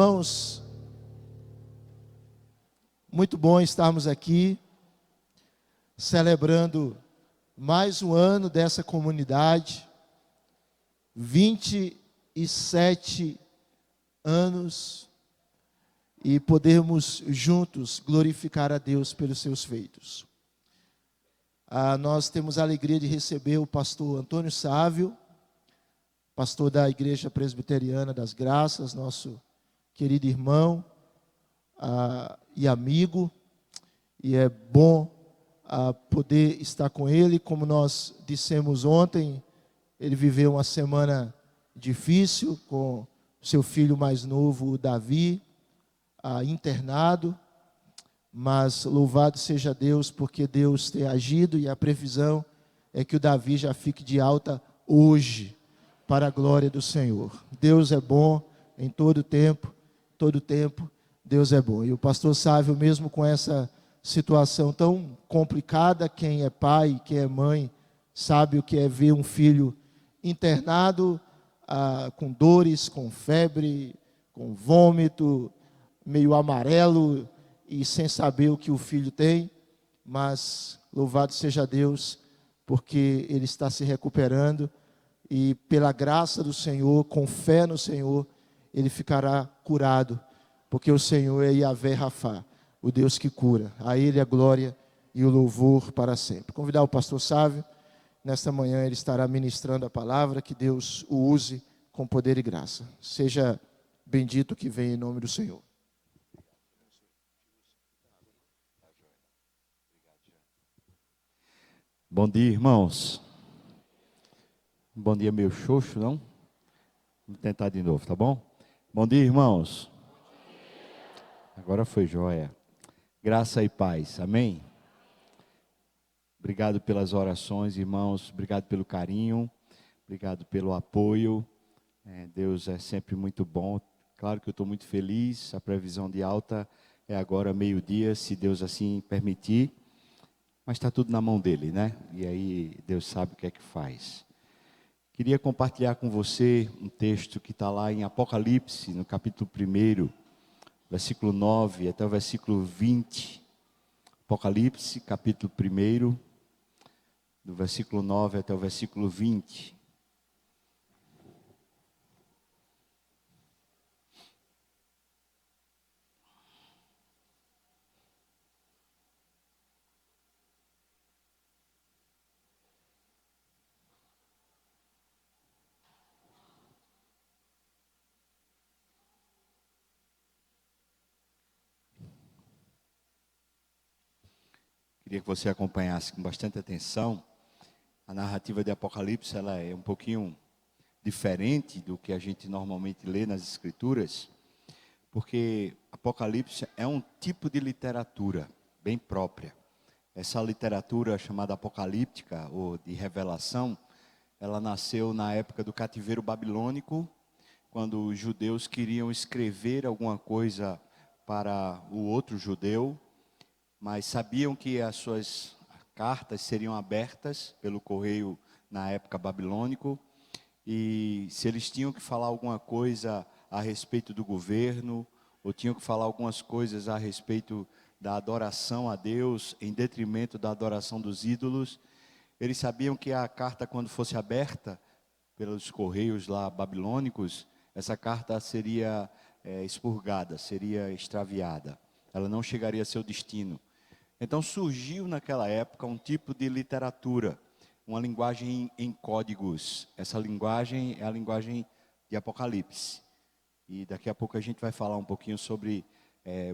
Irmãos, muito bom estarmos aqui, celebrando mais um ano dessa comunidade, 27 anos, e podermos juntos glorificar a Deus pelos seus feitos. Nós temos a alegria de receber o pastor Antônio Sávio, pastor da Igreja Presbiteriana das Graças, nosso querido irmão e amigo, e é bom poder estar com ele. Como nós dissemos ontem, ele viveu uma semana difícil com seu filho mais novo, o Davi, internado, mas louvado seja Deus, porque Deus tem agido, e a previsão é que o Davi já fique de alta hoje, para a glória do Senhor. Deus é bom em todo tempo, Deus é bom. E o pastor Sávio, mesmo com essa situação tão complicada, quem é pai, quem é mãe, sabe o que é ver um filho internado, com dores, com febre, com vômito, meio amarelo, e sem saber o que o filho tem, mas louvado seja Deus, porque ele está se recuperando, e pela graça do Senhor, com fé no Senhor, ele ficará curado, porque o Senhor é Yahvé Rafá, o Deus que cura. A Ele a glória e o louvor para sempre. Convidar o pastor Sávio, nesta manhã ele estará ministrando a palavra, que Deus o use com poder e graça. Seja bendito que vem em nome do Senhor. Bom dia, irmãos. Bom dia, meu xoxo, não? Vamos tentar de novo, tá bom? Bom dia, irmãos. Agora foi joia. Graça e paz, amém? Obrigado pelas orações, irmãos. Obrigado pelo carinho. Obrigado pelo apoio. Deus é sempre muito bom. Claro que eu estou muito feliz. A previsão de alta é agora meio-dia, se Deus assim permitir. Mas está tudo na mão dele, né? E aí Deus sabe o que é que faz. Queria compartilhar com você um texto que está lá em Apocalipse, no capítulo 1, versículo 9 até o versículo 20. Apocalipse, capítulo 1, do versículo 9 até o versículo 20. Queria que você acompanhasse com bastante atenção. A narrativa de Apocalipse, ela é um pouquinho diferente do que a gente normalmente lê nas Escrituras, porque Apocalipse é um tipo de literatura bem própria. Essa literatura chamada apocalíptica, ou de revelação, ela nasceu na época do cativeiro babilônico, quando os judeus queriam escrever alguma coisa para o outro judeu, mas sabiam que as suas cartas seriam abertas pelo correio na época babilônico, e se eles tinham que falar alguma coisa a respeito do governo, ou tinham que falar algumas coisas a respeito da adoração a Deus, em detrimento da adoração dos ídolos, eles sabiam que a carta, quando fosse aberta pelos correios lá babilônicos, essa carta seria expurgada, seria extraviada, ela não chegaria a seu destino. Então surgiu naquela época um tipo de literatura, uma linguagem em códigos. Essa linguagem é a linguagem de Apocalipse. E daqui a pouco a gente vai falar um pouquinho sobre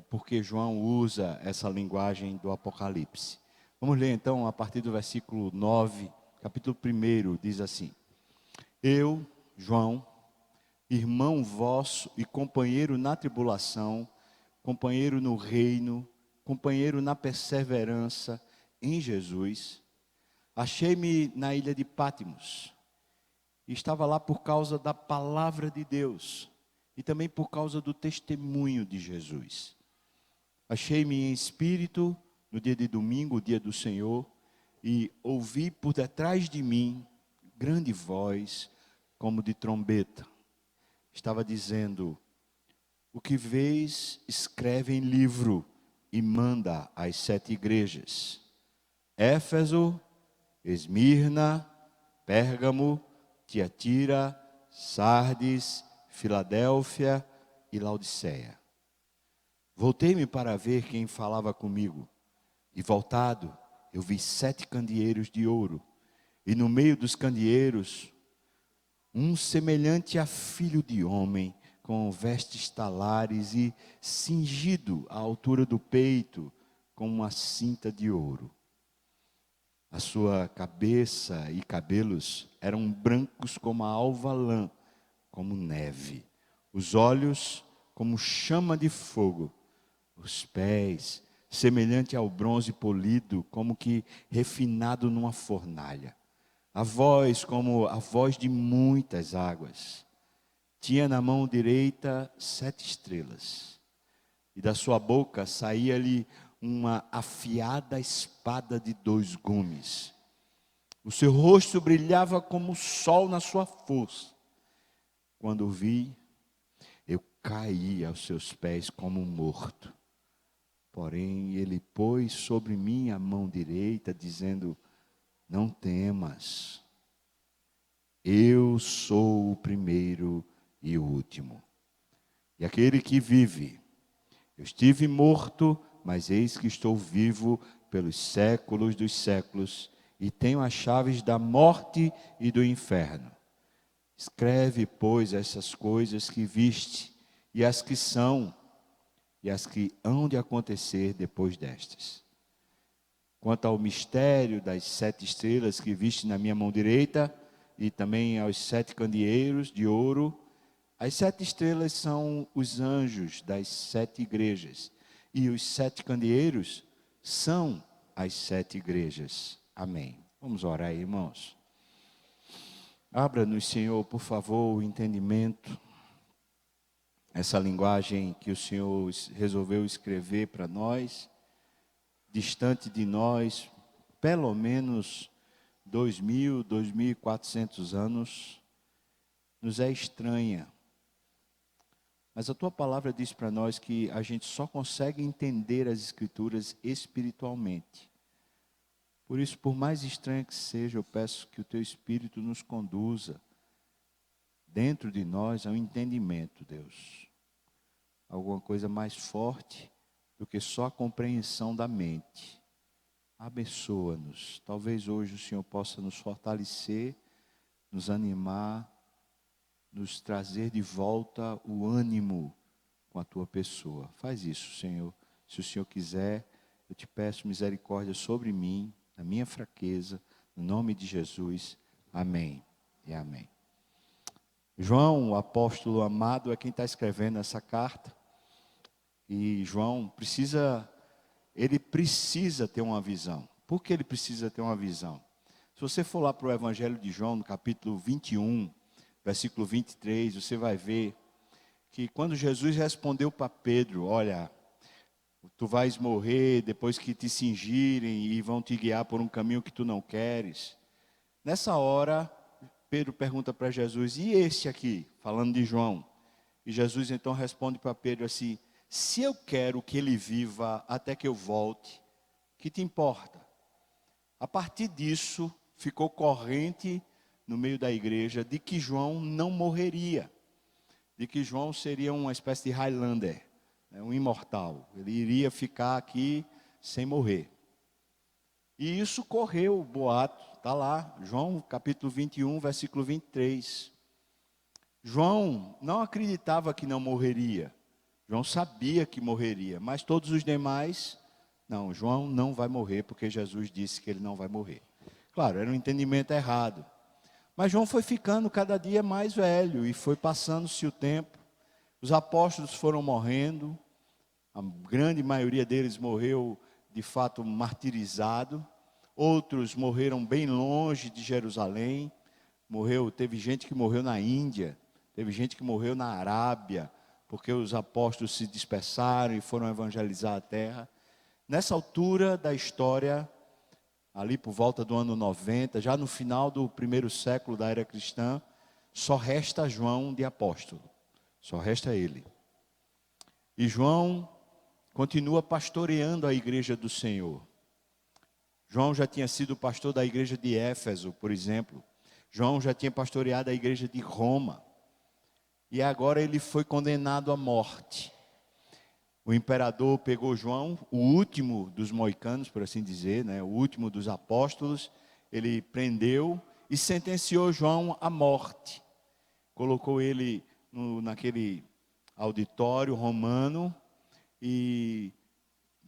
por que João usa essa linguagem do Apocalipse. Vamos ler então a partir do versículo 9, capítulo 1, diz assim: Eu, João, irmão vosso e companheiro na tribulação, companheiro no reino, companheiro na perseverança em Jesus, achei-me na ilha de Pátimos, e estava lá por causa da palavra de Deus, e também por causa do testemunho de Jesus. Achei-me em espírito no dia de domingo, o dia do Senhor, e ouvi por detrás de mim grande voz, como de trombeta. Estava dizendo: O que vês, escreve em livro e manda às 7 igrejas: Éfeso, Esmirna, Pérgamo, Tiatira, Sardes, Filadélfia e Laodiceia. Voltei-me para ver quem falava comigo, e voltado, eu vi 7 candeeiros de ouro, e no meio dos candeeiros, um semelhante a filho de homem, com vestes talares e cingido à altura do peito, com uma cinta de ouro. A sua cabeça e cabelos eram brancos como a alva lã, como neve. Os olhos como chama de fogo. Os pés semelhante ao bronze polido, como que refinado numa fornalha. A voz como a voz de muitas águas. Tinha na mão direita 7 estrelas. E da sua boca saía-lhe uma afiada espada de 2 gumes. O seu rosto brilhava como o sol na sua força. Quando o vi, eu caí aos seus pés como morto. Porém, ele pôs sobre mim a mão direita, dizendo: não temas, eu sou o primeiro e o último, e aquele que vive. Eu estive morto, mas eis que estou vivo pelos séculos dos séculos, e tenho as chaves da morte e do inferno. Escreve, pois, essas coisas que viste, e as que são, e as que hão de acontecer depois destas. Quanto ao mistério das 7 estrelas que viste na minha mão direita, e também aos 7 candeeiros de ouro, as 7 estrelas são os anjos das 7 igrejas, e os 7 candeeiros são as 7 igrejas. Amém. Vamos orar aí, irmãos. Abra-nos, Senhor, por favor, o entendimento, essa linguagem que o Senhor resolveu escrever para nós, distante de nós, pelo menos 2.000, 2.400 anos, nos é estranha. Mas a Tua palavra diz para nós que a gente só consegue entender as Escrituras espiritualmente. Por isso, por mais estranha que seja, eu peço que o Teu Espírito nos conduza dentro de nós ao entendimento, Deus. Alguma coisa mais forte do que só a compreensão da mente. Abençoa-nos. Talvez hoje o Senhor possa nos fortalecer, nos animar, nos trazer de volta o ânimo com a Tua pessoa. Faz isso, Senhor. Se o Senhor quiser, eu te peço misericórdia sobre mim, na minha fraqueza, no nome de Jesus. Amém e amém. João, o apóstolo amado, é quem está escrevendo essa carta. E João precisa ter uma visão. Por que ele precisa ter uma visão? Se você for lá para o Evangelho de João, no capítulo 21, versículo 23, você vai ver que quando Jesus respondeu para Pedro: olha, tu vais morrer depois que te cingirem e vão te guiar por um caminho que tu não queres. Nessa hora, Pedro pergunta para Jesus: e este aqui? Falando de João. E Jesus então responde para Pedro assim: se eu quero que ele viva até que eu volte, que te importa? A partir disso, ficou corrente no meio da igreja de que João não morreria, de que João seria uma espécie de Highlander, um imortal. Ele iria ficar aqui sem morrer. E isso correu, o boato, está lá, João capítulo 21, versículo 23. João não acreditava que não morreria. João sabia que morreria, mas todos os demais, não, João não vai morrer, porque Jesus disse que ele não vai morrer. Claro, era um entendimento errado. Mas João foi ficando cada dia mais velho, e foi passando-se o tempo. Os apóstolos foram morrendo, a grande maioria deles morreu, de fato, martirizado. Outros morreram bem longe de Jerusalém. Teve gente que morreu na Índia, teve gente que morreu na Arábia, porque os apóstolos se dispersaram e foram evangelizar a terra. Nessa altura da história, ali por volta do ano 90, já no final do primeiro século da era cristã, só resta João de apóstolo, só resta ele. E João continua pastoreando a igreja do Senhor. João já tinha sido pastor da igreja de Éfeso, por exemplo. João já tinha pastoreado a igreja de Roma. E agora ele foi condenado à morte. O imperador pegou João, o último dos moicanos, por assim dizer, né, o último dos apóstolos, ele prendeu e sentenciou João à morte. Colocou ele naquele auditório romano e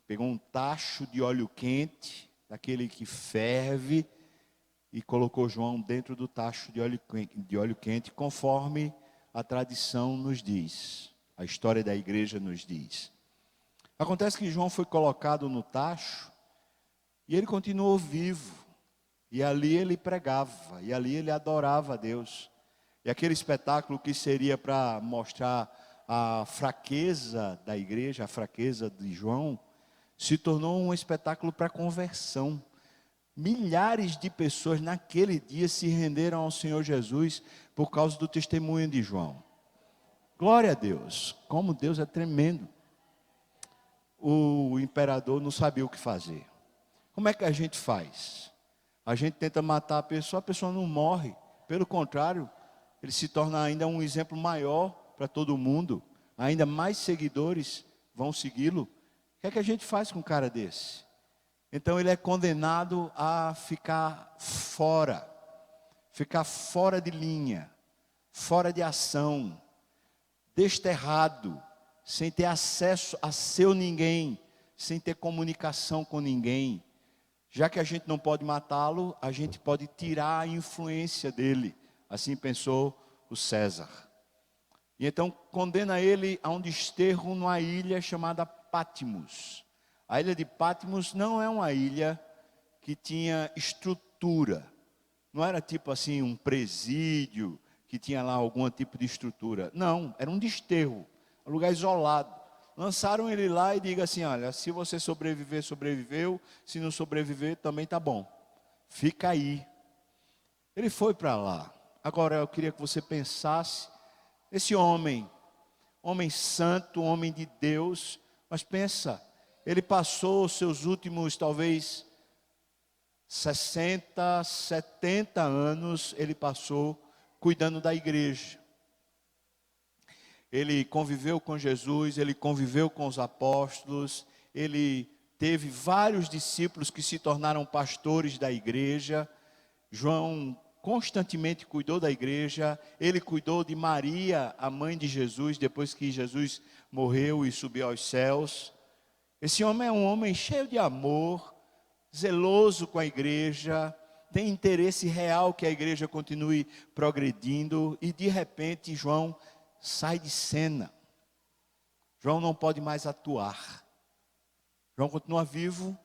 pegou um tacho de óleo quente, daquele que ferve, e colocou João dentro do tacho de óleo quente, conforme a tradição nos diz, a história da igreja nos diz. Acontece que João foi colocado no tacho e ele continuou vivo. E ali ele pregava, e ali ele adorava a Deus. E aquele espetáculo que seria para mostrar a fraqueza da igreja, a fraqueza de João, se tornou um espetáculo para conversão. Milhares de pessoas naquele dia se renderam ao Senhor Jesus por causa do testemunho de João. Glória a Deus, como Deus é tremendo. O imperador não sabia o que fazer. Como é que a gente faz? A gente tenta matar a pessoa não morre. Pelo contrário, ele se torna ainda um exemplo maior para todo mundo. Ainda mais seguidores vão segui-lo. O que é que a gente faz com um cara desse? Então ele é condenado a ficar fora de linha, fora de ação, desterrado, sem ter acesso a seu ninguém, sem ter comunicação com ninguém. Já que a gente não pode matá-lo, a gente pode tirar a influência dele. Assim pensou o César. E então condena ele a um desterro numa ilha chamada Patmos. A ilha de Patmos não é uma ilha que tinha estrutura. Não era tipo assim um presídio que tinha lá algum tipo de estrutura. Não, era um desterro, um lugar isolado. Lançaram ele lá e diga assim, olha, se você sobreviver, sobreviveu. Se não sobreviver, também tá bom. Fica aí. Ele foi para lá. Agora eu queria que você pensasse, esse homem santo, homem de Deus, mas pensa, ele passou os seus últimos, talvez, 60, 70 anos, ele passou cuidando da igreja. Ele conviveu com Jesus, ele conviveu com os apóstolos, ele teve vários discípulos que se tornaram pastores da igreja. João constantemente cuidou da igreja, ele cuidou de Maria, a mãe de Jesus, depois que Jesus morreu e subiu aos céus. Esse homem é um homem cheio de amor, zeloso com a igreja, tem interesse real que a igreja continue progredindo, e de repente João sai de cena. João não pode mais atuar. João continua vivo,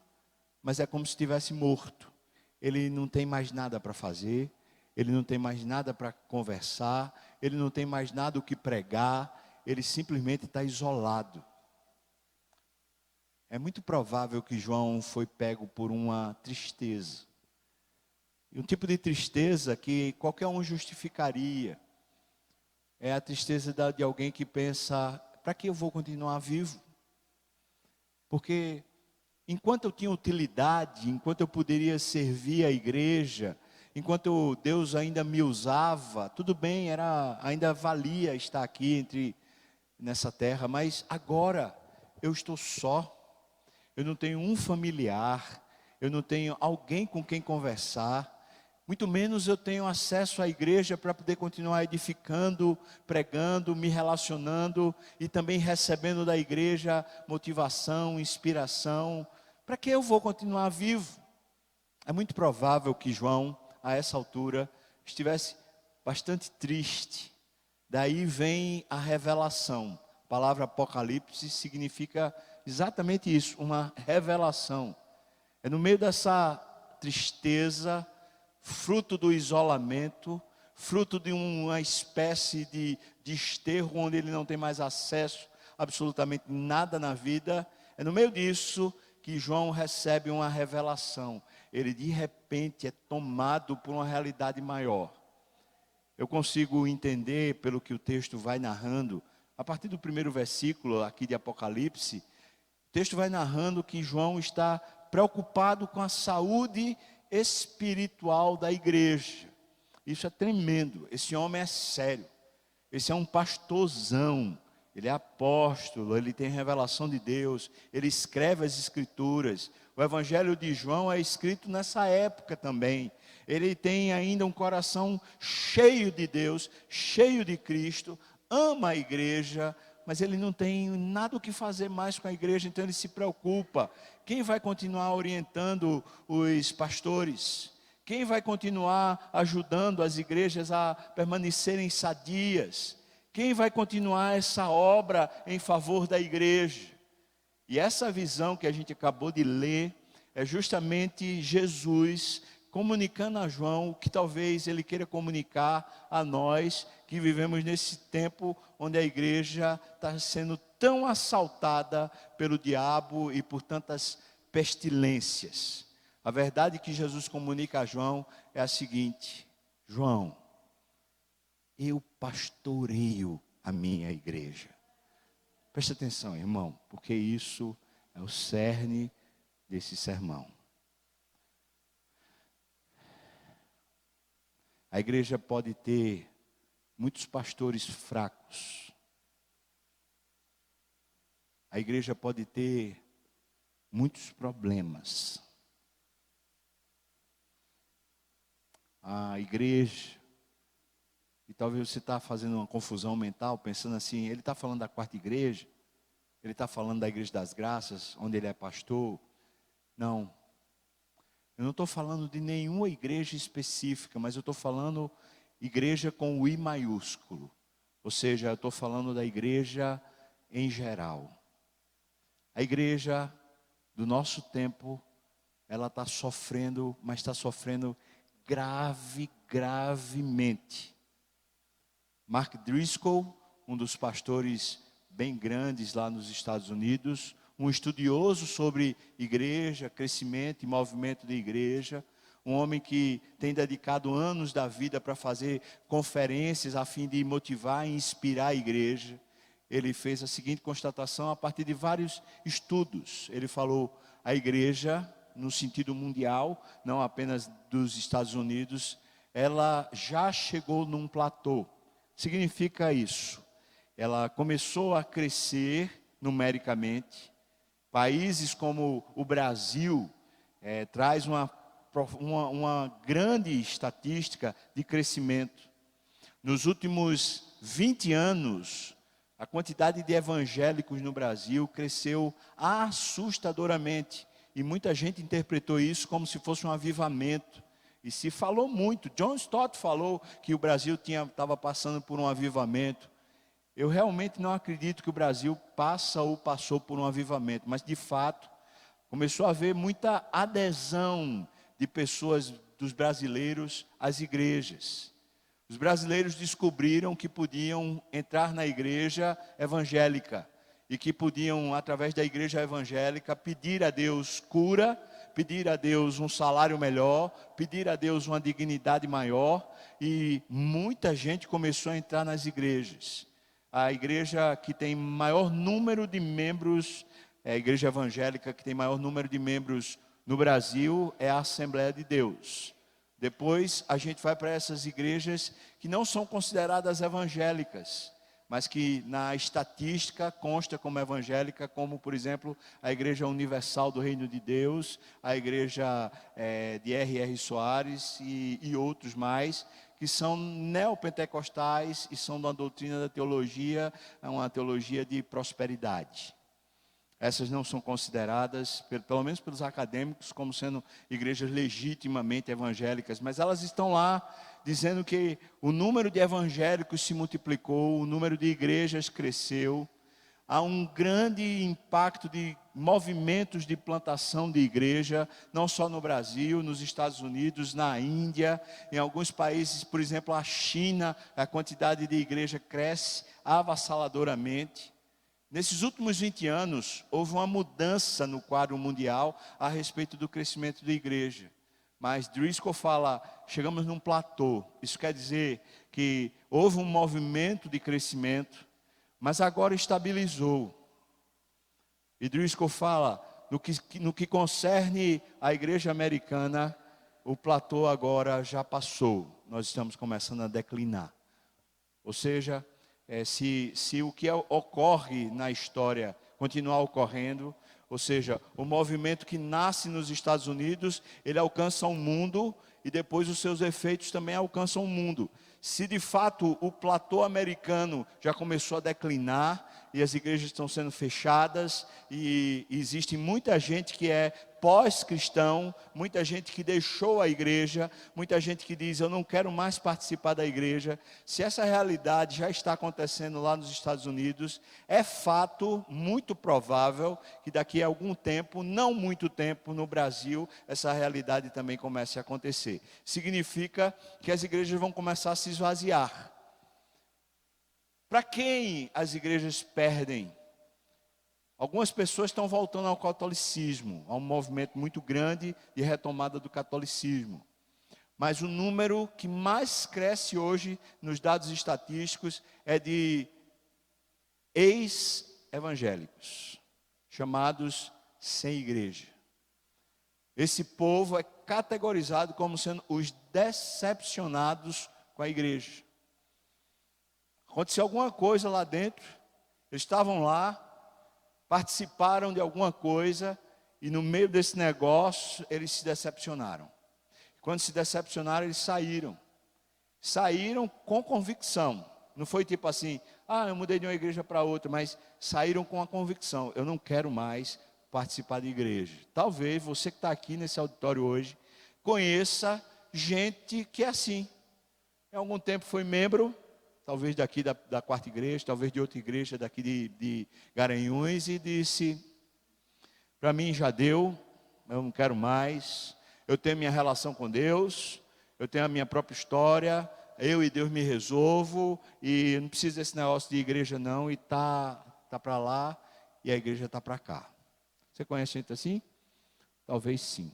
mas é como se estivesse morto. Ele não tem mais nada para fazer, ele não tem mais nada para conversar, ele não tem mais nada o que pregar, ele simplesmente está isolado. É muito provável que João foi pego por uma tristeza. E um tipo de tristeza que qualquer um justificaria. É a tristeza de alguém que pensa, para que eu vou continuar vivo? Porque enquanto eu tinha utilidade, enquanto eu poderia servir a igreja, enquanto Deus ainda me usava, tudo bem, ainda valia estar aqui nessa terra, mas agora eu estou só. Eu não tenho um familiar, eu não tenho alguém com quem conversar, muito menos eu tenho acesso à igreja para poder continuar edificando, pregando, me relacionando e também recebendo da igreja motivação, inspiração. Para que eu vou continuar vivo? É muito provável que João, a essa altura, estivesse bastante triste. Daí vem a revelação. A palavra Apocalipse significa exatamente isso, uma revelação. É no meio dessa tristeza, fruto do isolamento, fruto de uma espécie de desterro onde ele não tem mais acesso a absolutamente nada na vida. É no meio disso que João recebe uma revelação. Ele de repente é tomado por uma realidade maior. Eu consigo entender, pelo que o texto vai narrando, a partir do primeiro versículo aqui de Apocalipse, o texto vai narrando que João está preocupado com a saúde espiritual da igreja. Isso é tremendo. Esse homem é sério. Esse é um pastorzão. Ele é apóstolo, ele tem revelação de Deus, ele escreve as escrituras. O evangelho de João é escrito nessa época também. Ele tem ainda um coração cheio de Deus, cheio de Cristo, ama a igreja, mas ele não tem nada o que fazer mais com a igreja, então ele se preocupa. Quem vai continuar orientando os pastores? Quem vai continuar ajudando as igrejas a permanecerem sadias? Quem vai continuar essa obra em favor da igreja? E essa visão que a gente acabou de ler é justamente Jesus comunicando a João o que talvez ele queira comunicar a nós que vivemos nesse tempo onde a igreja está sendo tão assaltada pelo diabo e por tantas pestilências. A verdade que Jesus comunica a João é a seguinte: João, eu pastoreio a minha igreja. Preste atenção, irmão, porque isso é o cerne desse sermão. A igreja pode ter muitos pastores fracos. A igreja pode ter muitos problemas. A igreja, e talvez você está fazendo uma confusão mental, pensando assim, ele está falando da quarta igreja, ele está falando da igreja das graças, onde ele é pastor. Não, eu não estou falando de nenhuma igreja específica, mas eu estou falando igreja com o I maiúsculo. Ou seja, eu estou falando da igreja em geral. A igreja do nosso tempo, ela está sofrendo, mas está sofrendo gravemente. Mark Driscoll, um dos pastores bem grandes lá nos Estados Unidos, um estudioso sobre igreja, crescimento e movimento de igreja, um homem que tem dedicado anos da vida para fazer conferências a fim de motivar e inspirar a igreja. Ele fez a seguinte constatação a partir de vários estudos. Ele falou: a igreja, no sentido mundial, não apenas dos Estados Unidos, ela já chegou num platô. Significa isso: ela começou a crescer numericamente. Países como o Brasil traz uma grande estatística de crescimento. Nos últimos 20 anos, a quantidade de evangélicos no Brasil cresceu assustadoramente. E muita gente interpretou isso como se fosse um avivamento. E se falou muito. John Stott falou que o Brasil estava passando por um avivamento. Eu realmente não acredito que o Brasil passa ou passou por um avivamento, mas de fato começou a haver muita adesão de pessoas, dos brasileiros, às igrejas. Os brasileiros descobriram que podiam entrar na igreja evangélica e que podiam, através da igreja evangélica, pedir a Deus cura, pedir a Deus um salário melhor, pedir a Deus uma dignidade maior, e muita gente começou a entrar nas igrejas. A igreja que tem maior número de membros, a igreja evangélica que tem maior número de membros no Brasil é a Assembleia de Deus. Depois a gente vai para essas igrejas que não são consideradas evangélicas, mas que na estatística consta como evangélica, como por exemplo a Igreja Universal do Reino de Deus, a igreja de R.R. Soares e outros mais, que são neopentecostais e são da doutrina da teologia, uma teologia de prosperidade. Essas não são consideradas, pelo menos pelos acadêmicos, como sendo igrejas legitimamente evangélicas, mas elas estão lá dizendo que o número de evangélicos se multiplicou, o número de igrejas cresceu. Há um grande impacto de movimentos de plantação de igreja, não só no Brasil, nos Estados Unidos, na Índia, em alguns países, por exemplo, a China, a quantidade de igreja cresce avassaladoramente. Nesses últimos 20 anos, houve uma mudança no quadro mundial a respeito do crescimento da igreja. Mas Driscoll fala, chegamos num platô. Isso quer dizer que houve um movimento de crescimento, mas agora estabilizou. E Driscoll fala, no que concerne a igreja americana, o platô agora já passou, nós estamos começando a declinar. Ou seja, se o que ocorre na história continuar ocorrendo, ou seja, o movimento que nasce nos Estados Unidos, ele alcança o mundo e depois os seus efeitos também alcançam o mundo. Se de fato o platô americano já começou a declinar e as igrejas estão sendo fechadas e existe muita gente que é pós-cristão, muita gente que deixou a igreja, muita gente que diz eu não quero mais participar da igreja. Se essa realidade já está acontecendo lá nos Estados Unidos, é fato muito provável que daqui a algum tempo, não muito tempo, no Brasil, essa realidade também comece a acontecer. Significa que as igrejas vão começar a se esvaziar. Para quem as igrejas perdem? Algumas pessoas estão voltando ao catolicismo, a um movimento muito grande de retomada do catolicismo. Mas o número que mais cresce hoje nos dados estatísticos é de ex-evangélicos, chamados sem igreja. Esse povo é categorizado como sendo os decepcionados com a igreja. Aconteceu alguma coisa lá dentro, eles estavam lá, participaram de alguma coisa e no meio desse negócio eles se decepcionaram. Quando se decepcionaram, eles saíram. Saíram com convicção. Não foi tipo assim, eu mudei de uma igreja para outra, mas saíram com a convicção, eu não quero mais participar de igreja. Talvez você que está aqui nesse auditório hoje, conheça gente que é assim. Em algum tempo foi membro, talvez daqui da quarta igreja, talvez de outra igreja daqui de Garanhuns, e disse, para mim já deu, eu não quero mais, eu tenho minha relação com Deus, eu tenho a minha própria história, eu e Deus me resolvo, e não preciso desse negócio de igreja não, e tá para lá, e a igreja está para cá. Você conhece gente assim? Talvez sim.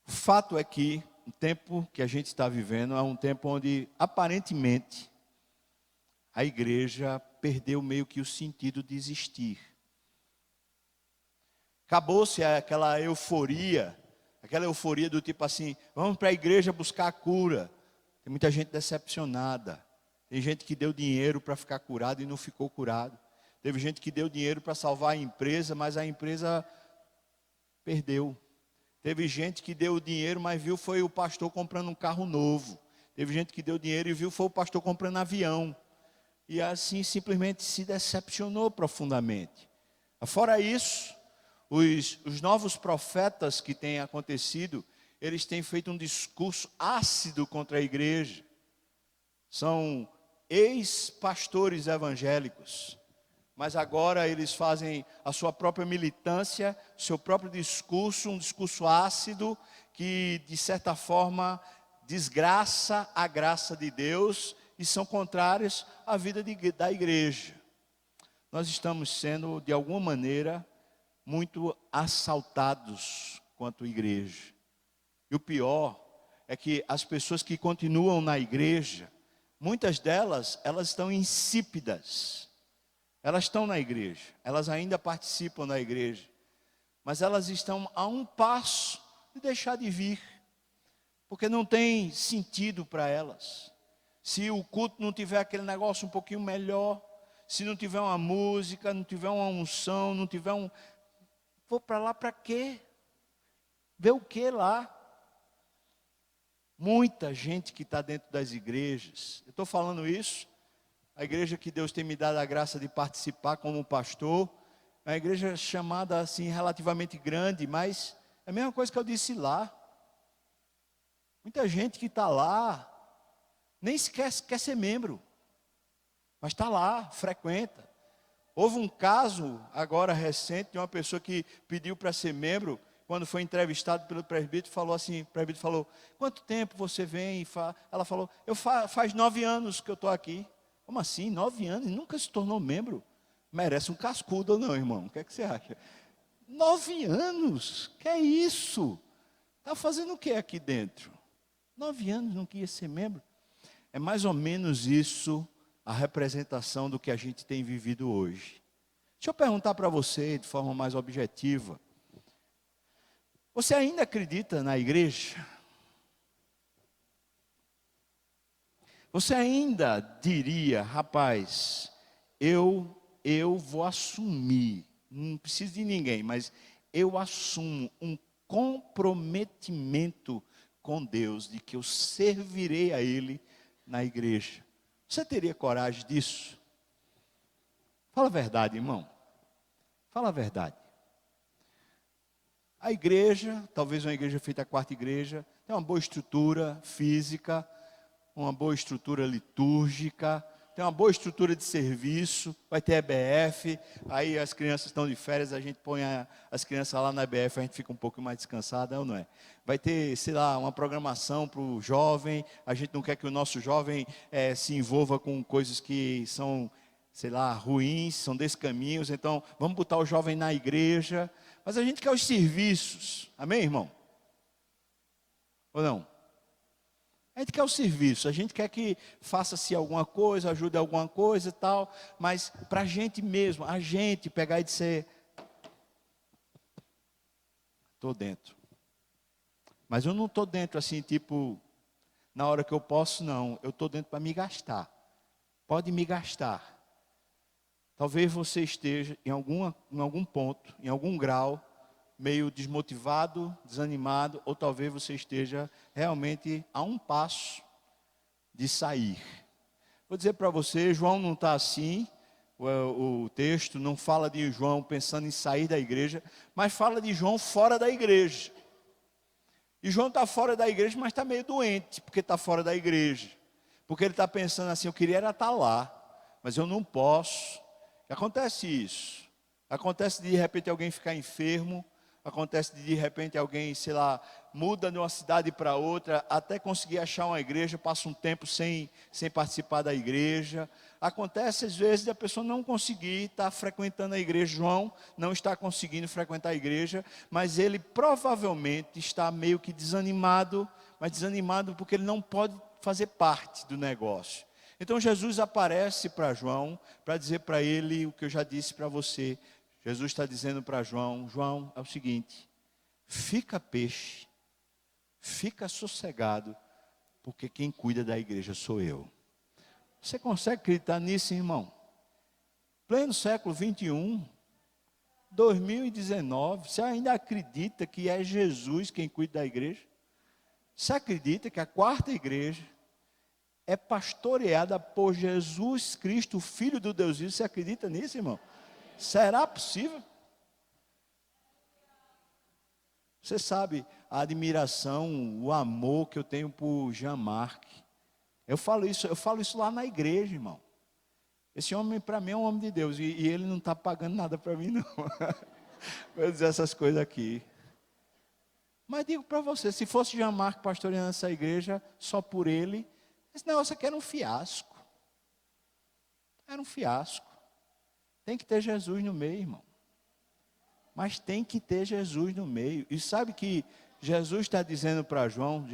O fato é que o tempo que a gente está vivendo é um tempo onde, aparentemente, a igreja perdeu meio que o sentido de existir. Acabou-se aquela euforia do tipo assim, vamos para a igreja buscar a cura. Tem muita gente decepcionada. Tem gente que deu dinheiro para ficar curado e não ficou curado. Teve gente que deu dinheiro para salvar a empresa, mas a empresa perdeu. Teve gente que deu dinheiro, mas viu foi o pastor comprando um carro novo. Teve gente que deu dinheiro e viu foi o pastor comprando avião. E assim simplesmente se decepcionou profundamente. Fora isso, os novos profetas que têm acontecido, eles têm feito um discurso ácido contra a igreja. São ex-pastores evangélicos. Mas agora eles fazem a sua própria militância, seu próprio discurso, um discurso ácido, que de certa forma desgraça a graça de Deus e são contrários à vida da igreja. Nós estamos sendo, de alguma maneira, muito assaltados quanto igreja. E o pior é que as pessoas que continuam na igreja, muitas delas, elas estão insípidas. Elas estão na igreja, elas ainda participam da igreja, mas elas estão a um passo de deixar de vir, porque não tem sentido para elas. Se o culto não tiver aquele negócio um pouquinho melhor, se não tiver uma música, não tiver uma unção, não tiver vou para lá para quê? Ver o que lá? Muita gente que está dentro das igrejas, eu estou falando isso, a igreja que Deus tem me dado a graça de participar como pastor, é uma igreja chamada assim relativamente grande, mas é a mesma coisa que eu disse lá. Muita gente que está lá, nem sequer quer ser membro, mas está lá, frequenta. Houve um caso agora recente de uma pessoa que pediu para ser membro, quando foi entrevistado pelo presbítero, falou assim, o presbítero falou, quanto tempo você vem? Ela falou, faz 9 anos que eu estou aqui. Como assim? 9 anos e nunca se tornou membro? Merece um cascudo ou não, irmão? O que é que você acha? 9 anos? Que é isso? Está fazendo o que aqui dentro? 9 anos não queria ser membro? É mais ou menos isso a representação do que a gente tem vivido hoje. Deixa eu perguntar para você de forma mais objetiva. Você ainda acredita na igreja? Você ainda diria, rapaz, eu vou assumir, não preciso de ninguém, mas eu assumo um comprometimento com Deus, de que eu servirei a Ele na igreja. Você teria coragem disso? Fala a verdade, irmão. Fala a verdade. A igreja, talvez uma igreja feita a quarta igreja, tem uma boa estrutura física, uma boa estrutura litúrgica, tem uma boa estrutura de serviço, vai ter EBF, aí as crianças estão de férias, a gente põe as crianças lá na EBF, a gente fica um pouco mais descansado, ou não é? Vai ter, sei lá, uma programação para o jovem, a gente não quer que o nosso jovem se envolva com coisas que são, sei lá, ruins, são descaminhos, então vamos botar o jovem na igreja, mas a gente quer os serviços, amém, irmão? Ou não? A gente quer o serviço, a gente quer que faça-se alguma coisa, ajude alguma coisa e tal, mas para a gente mesmo, a gente pegar e dizer, estou dentro. Mas eu não estou dentro assim, tipo, na hora que eu posso, não. Eu estou dentro para me gastar. Pode me gastar. Talvez você esteja em algum ponto, em algum grau, meio desmotivado, desanimado, ou talvez você esteja realmente a um passo de sair. Vou dizer para você, João não está assim, o texto não fala de João pensando em sair da igreja, mas fala de João fora da igreja. E João está fora da igreja, mas está meio doente, porque está fora da igreja. Porque ele está pensando assim, eu queria era estar lá, mas eu não posso. Acontece isso. Acontece de repente alguém ficar enfermo, acontece de repente alguém, sei lá, muda de uma cidade para outra, até conseguir achar uma igreja, passa um tempo sem participar da igreja. Acontece às vezes de a pessoa não conseguir estar frequentando a igreja. João não está conseguindo frequentar a igreja, mas ele provavelmente está meio que desanimado, mas desanimado porque ele não pode fazer parte do negócio. Então Jesus aparece para João, para dizer para ele o que eu já disse para você. Jesus está dizendo para João, João, é o seguinte, fica peixe, fica sossegado, porque quem cuida da igreja sou eu. Você consegue acreditar nisso, irmão? Pleno século 21, 2019, você ainda acredita que é Jesus quem cuida da igreja? Você acredita que a quarta igreja é pastoreada por Jesus Cristo, Filho do Deus vivo? Você acredita nisso, irmão? Será possível? Você sabe a admiração, o amor que eu tenho por Jean-Marc. Eu falo isso lá na igreja, irmão. Esse homem para mim é um homem de Deus e ele não está pagando nada para mim não. Vou dizer essas coisas aqui. Mas digo para você, se fosse Jean-Marc pastoreando essa igreja só por ele, esse negócio aqui era um fiasco. Era um fiasco. Tem que ter Jesus no meio, irmão. Mas tem que ter Jesus no meio. E sabe que Jesus está dizendo para João,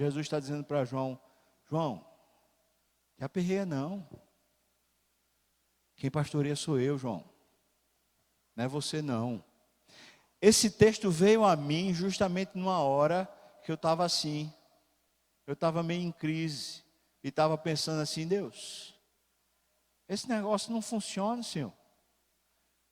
João, te aperreia não. Quem pastoreia sou eu, João. Não é você não. Esse texto veio a mim justamente numa hora que eu estava assim. Eu estava meio em crise. E estava pensando assim, Deus, esse negócio não funciona, Senhor.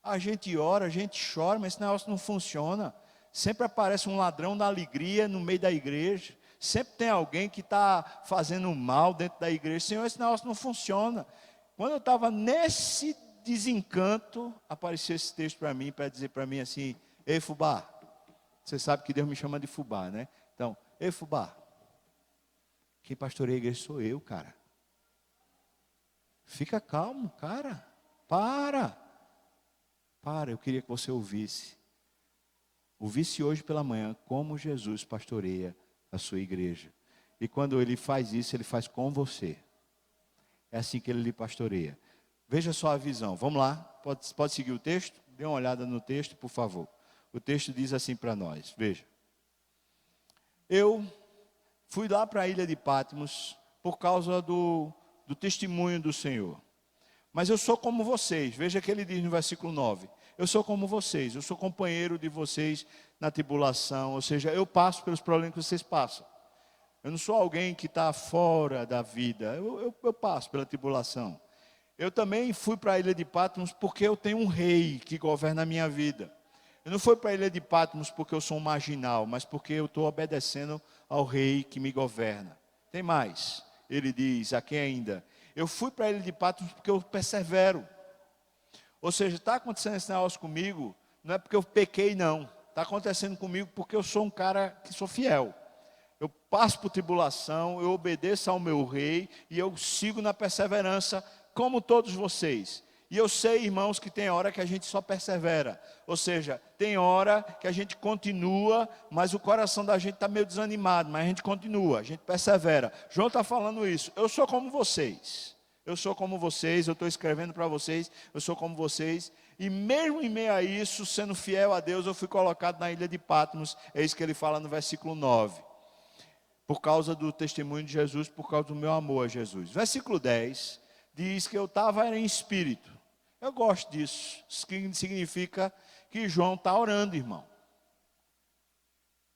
A gente ora, a gente chora, mas esse negócio não funciona. Sempre aparece um ladrão da alegria no meio da igreja. Sempre tem alguém que está fazendo mal dentro da igreja. Senhor, esse negócio não funciona. Quando eu estava nesse desencanto, apareceu esse texto para mim, para dizer para mim assim, ei fubá, você sabe que Deus me chama de fubá, né? Então, ei fubá, quem pastoreia a igreja sou eu, cara. Fica calmo, cara. Para, eu queria que você ouvisse hoje pela manhã como Jesus pastoreia a sua igreja. E quando ele faz isso, ele faz com você. É assim que ele lhe pastoreia. Veja só a visão, vamos lá, pode seguir o texto? Dê uma olhada no texto, por favor. O texto diz assim para nós, veja. Eu fui lá para a ilha de Patmos por causa do testemunho do Senhor. Mas eu sou como vocês. Veja que ele diz no versículo 9. Eu sou como vocês, eu sou companheiro de vocês na tribulação. Ou seja, eu passo pelos problemas que vocês passam. Eu não sou alguém que está fora da vida. Eu passo pela tribulação. Eu também fui para a ilha de Patmos porque eu tenho um rei que governa a minha vida. Eu não fui para a ilha de Patmos porque eu sou um marginal, mas porque eu estou obedecendo ao rei que me governa. Tem mais. Ele diz, aqui ainda, eu fui para a ilha de Patmos porque eu persevero. Ou seja, está acontecendo esse negócio comigo, não é porque eu pequei, não. Está acontecendo comigo porque eu sou um cara que sou fiel. Eu passo por tribulação, eu obedeço ao meu rei e eu sigo na perseverança, como todos vocês. E eu sei, irmãos, que tem hora que a gente só persevera. Ou seja, tem hora que a gente continua, mas o coração da gente está meio desanimado, mas a gente continua, a gente persevera. João está falando isso. Eu sou como vocês. Eu sou como vocês, eu estou escrevendo para vocês, eu sou como vocês. E mesmo em meio a isso, sendo fiel a Deus, eu fui colocado na ilha de Patmos. É isso que ele fala no versículo 9. Por causa do testemunho de Jesus, por causa do meu amor a Jesus. Versículo 10 diz que eu estava em espírito. Eu gosto disso. Isso significa que João está orando, irmão.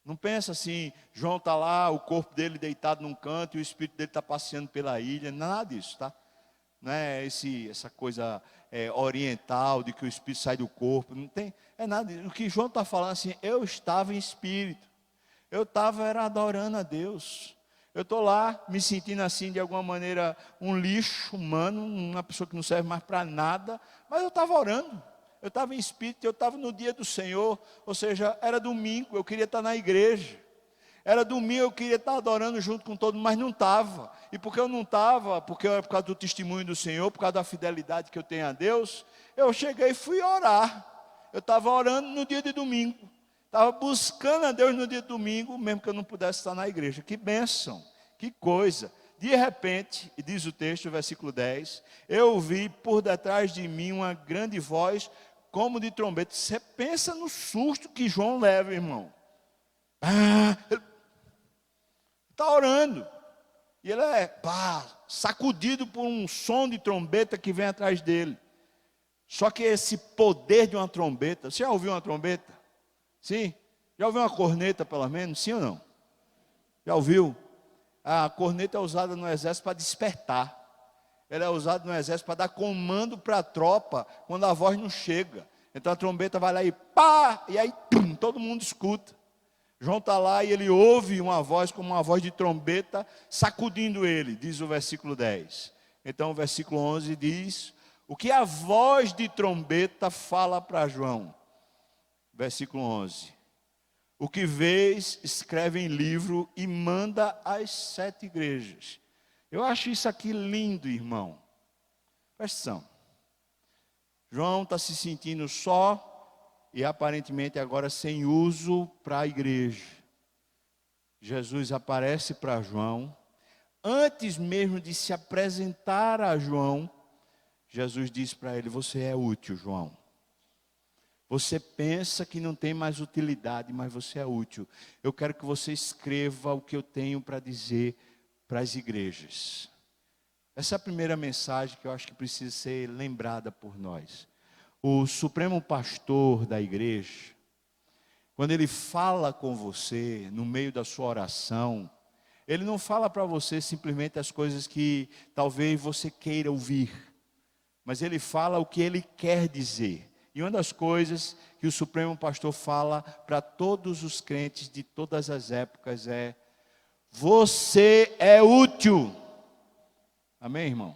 Não pensa assim, João está lá, o corpo dele deitado num canto e o espírito dele está passeando pela ilha. Nada disso, tá? Não é essa coisa oriental de que o espírito sai do corpo. Não tem, é nada disso. O que João está falando assim, eu estava em espírito. Eu estava adorando a Deus. Eu estou lá me sentindo assim, de alguma maneira, um lixo humano, uma pessoa que não serve mais para nada, mas eu estava orando, eu estava em espírito, eu estava no dia do Senhor, ou seja, era domingo, eu queria estar na igreja, era domingo, eu queria estar adorando junto com todo mundo, mas não estava, e porque eu não estava, porque era por causa do testemunho do Senhor, por causa da fidelidade que eu tenho a Deus, eu cheguei e fui orar, eu estava orando no dia de domingo, estava buscando a Deus no dia de domingo, mesmo que eu não pudesse estar na igreja. Que bênção, que coisa. De repente, e diz o texto, versículo 10, eu ouvi por detrás de mim uma grande voz, como de trombeta. Você pensa no susto que João leva, irmão. Ele está orando. E ele sacudido por um som de trombeta que vem atrás dele. Só que esse poder de uma trombeta, você já ouviu uma trombeta? Sim? Já ouviu uma corneta, pelo menos? Sim ou não? Já ouviu? A corneta é usada no exército para despertar. Ela é usada no exército para dar comando para a tropa quando a voz não chega. Então a trombeta vai lá e pá! E aí todo mundo escuta. João está lá e ele ouve uma voz como uma voz de trombeta sacudindo ele, diz o versículo 10. Então o versículo 11 diz, o que a voz de trombeta fala para João? Versículo 11. O que vês, escreve em livro e manda às 7 igrejas. Eu acho isso aqui lindo, irmão. Presta atenção. João está se sentindo só e aparentemente agora sem uso para a igreja. Jesus aparece para João. Antes mesmo de se apresentar a João, Jesus diz para ele, você é útil, João. Você pensa que não tem mais utilidade, mas você é útil. Eu quero que você escreva o que eu tenho para dizer para as igrejas. Essa é a primeira mensagem que eu acho que precisa ser lembrada por nós. O supremo pastor da igreja, quando ele fala com você, no meio da sua oração, ele não fala para você simplesmente as coisas que talvez você queira ouvir, mas ele fala o que ele quer dizer. E uma das coisas que o Supremo Pastor fala para todos os crentes de todas as épocas é: você é útil. Amém, irmão?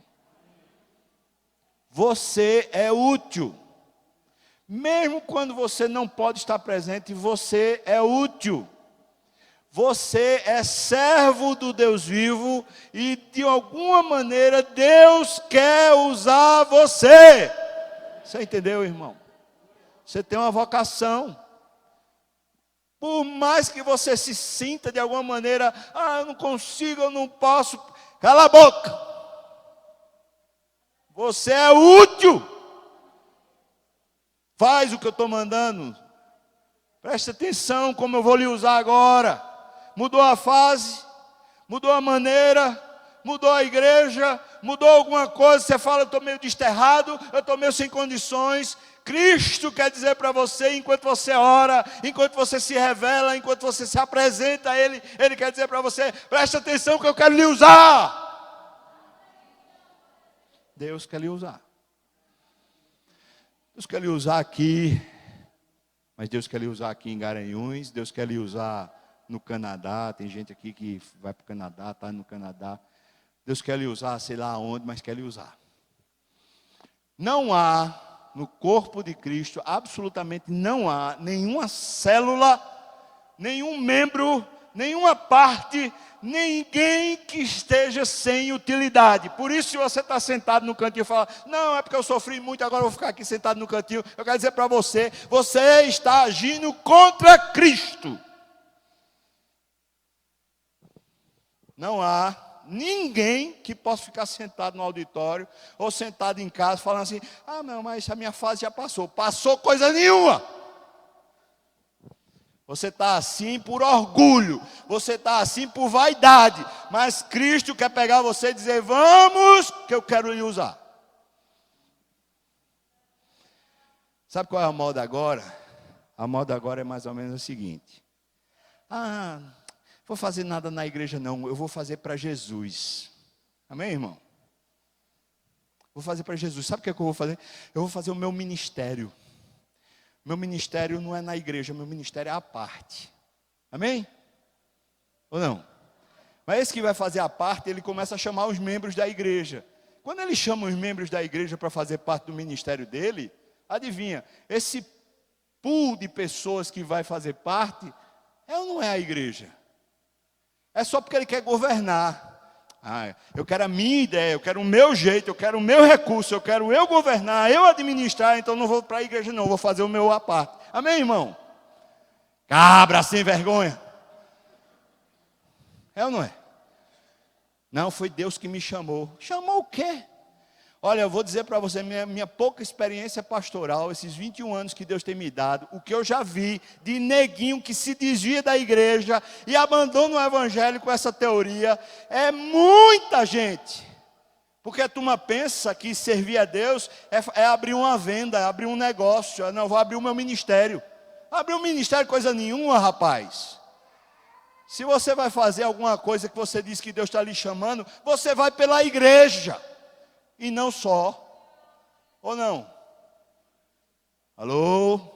Você é útil. Mesmo quando você não pode estar presente, você é útil. Você é servo do Deus vivo e de alguma maneira Deus quer usar você. Você entendeu, irmão? Você tem uma vocação. Por mais que você se sinta de alguma maneira, eu não consigo, eu não posso, cala a boca. Você é útil. Faz o que eu estou mandando. Preste atenção como eu vou lhe usar agora. Mudou a fase, mudou a maneira, mudou a igreja, mudou alguma coisa, você fala, eu estou meio desterrado, eu estou meio sem condições. Cristo quer dizer para você, enquanto você ora, enquanto você se revela, enquanto você se apresenta a Ele, Ele quer dizer para você, presta atenção que eu quero lhe usar. Deus quer lhe usar. Deus quer lhe usar aqui, mas Deus quer lhe usar aqui em Garanhuns, Deus quer lhe usar no Canadá, tem gente aqui que vai para o Canadá, está no Canadá. Deus quer lhe usar, sei lá onde, mas quer lhe usar. Não há no corpo de Cristo, absolutamente não há nenhuma célula, nenhum membro, nenhuma parte, ninguém que esteja sem utilidade. Por isso, se você está sentado no cantinho e fala, não, é porque eu sofri muito, agora eu vou ficar aqui sentado no cantinho. Eu quero dizer para você, você está agindo contra Cristo. Não há ninguém que possa ficar sentado no auditório ou sentado em casa falando assim, ah não, mas a minha fase já passou. Passou coisa nenhuma. Você está assim por orgulho, você está assim por vaidade, mas Cristo quer pegar você e dizer, vamos, que eu quero lhe usar. Sabe qual é a moda agora? A moda agora é mais ou menos o seguinte, vou fazer nada na igreja não, eu vou fazer para Jesus. Amém, irmão? Vou fazer para Jesus. Sabe o que é que eu vou fazer? Eu vou fazer o meu ministério. Meu ministério não é na igreja, meu ministério é à parte. Amém? Ou não? Mas esse que vai fazer a parte, ele começa a chamar os membros da igreja. Quando ele chama os membros da igreja para fazer parte do ministério dele, adivinha, esse pool de pessoas que vai fazer parte, é ou não é a igreja? É só porque ele quer governar. Eu quero a minha ideia, eu quero o meu jeito, eu quero o meu recurso, eu quero eu governar, eu administrar, então não vou para a igreja não, vou fazer o meu à parte. Amém, irmão? Cabra sem vergonha. É ou não é? Não, foi Deus que me chamou. Chamou o quê? Olha, eu vou dizer para você, minha pouca experiência pastoral, esses 21 anos que Deus tem me dado, o que eu já vi de neguinho que se desvia da igreja e abandona o evangelho com essa teoria, é muita gente. Porque a turma pensa que servir a Deus é abrir uma venda, é abrir um negócio. Não, eu vou abrir o meu ministério. Abrir um ministério coisa nenhuma, rapaz. Se você vai fazer alguma coisa que você diz que Deus está lhe chamando, você vai pela igreja. E não só, ou não? Alô?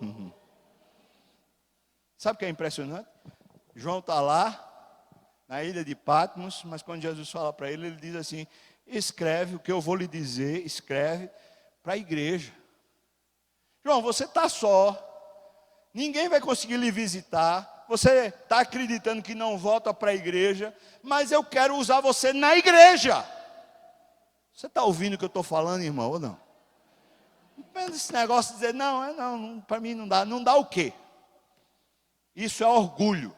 Sabe o que é impressionante? João está lá, na ilha de Patmos, mas quando Jesus fala para ele, ele diz assim, escreve o que eu vou lhe dizer, escreve para a igreja. João, você está só, ninguém vai conseguir lhe visitar, você está acreditando que não volta para a igreja, mas eu quero usar você na igreja. Você está ouvindo o que eu estou falando, irmão, ou não? Não pensa esse negócio de dizer, não, para mim não dá. Não dá o quê? Isso é orgulho.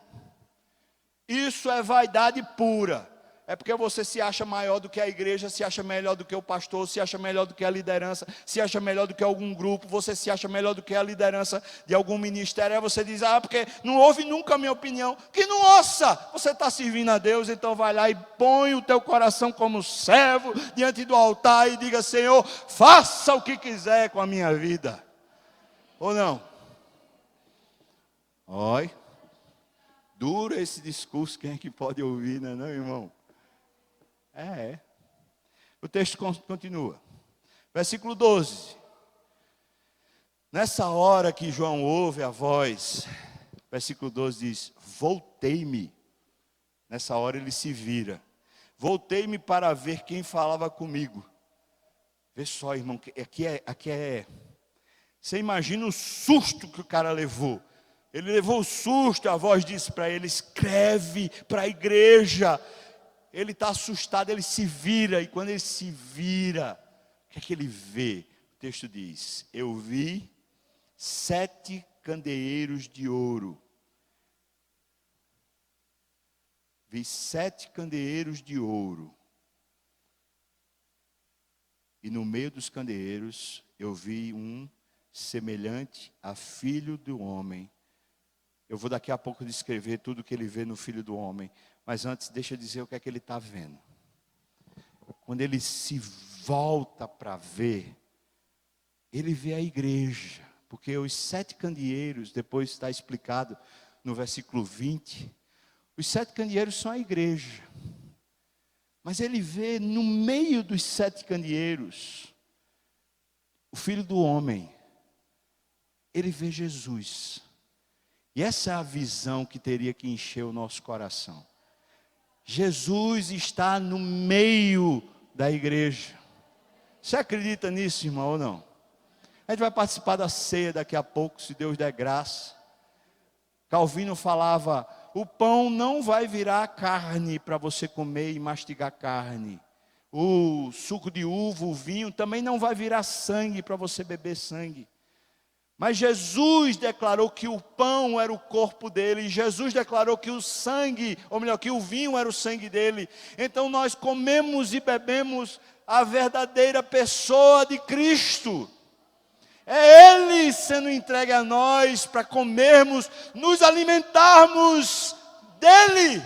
Isso é vaidade pura. É porque você se acha maior do que a igreja, se acha melhor do que o pastor, se acha melhor do que a liderança, se acha melhor do que algum grupo, você se acha melhor do que a liderança de algum ministério. Aí você diz, porque não ouve nunca a minha opinião. Que não ouça! Você está servindo a Deus, então vai lá e põe o teu coração como servo diante do altar e diga, Senhor, faça o que quiser com a minha vida. Ou não? Olha, duro esse discurso, quem é que pode ouvir, não, irmão? É. O texto continua. Versículo 12. Nessa hora que João ouve a voz, versículo 12 diz, voltei-me. Nessa hora ele se vira. Voltei-me para ver quem falava comigo. Vê só, irmão, aqui é. Você imagina o susto que o cara levou. Ele levou o susto, a voz disse para ele, escreve para a igreja. Ele está assustado, ele se vira, e quando ele se vira, o que é que ele vê? O texto diz, eu vi 7 candeeiros de ouro. Vi 7 candeeiros de ouro. E no meio dos candeeiros, eu vi um semelhante a filho do homem. Eu vou daqui a pouco descrever tudo que ele vê no filho do homem. Mas antes, deixa eu dizer o que é que ele está vendo. quando ele se volta para ver, ele vê a igreja. Porque os 7 candeeiros, depois está explicado no versículo 20, os 7 candeeiros são a igreja. Mas ele vê no meio dos 7 candeeiros, o Filho do Homem. Ele vê Jesus. E essa é a visão que teria que encher o nosso coração. Jesus está no meio da igreja. Você acredita nisso, irmão, ou não? A gente vai participar da ceia daqui a pouco, se Deus der graça. Calvino falava, o pão não vai virar carne para você comer e mastigar carne. O suco de uva, o vinho, também não vai virar sangue para você beber sangue. Mas Jesus declarou que o pão era o corpo dele. Jesus declarou que o sangue, ou melhor, que o vinho era o sangue dele. Então nós comemos e bebemos a verdadeira pessoa de Cristo. É Ele sendo entregue a nós para comermos, nos alimentarmos dEle.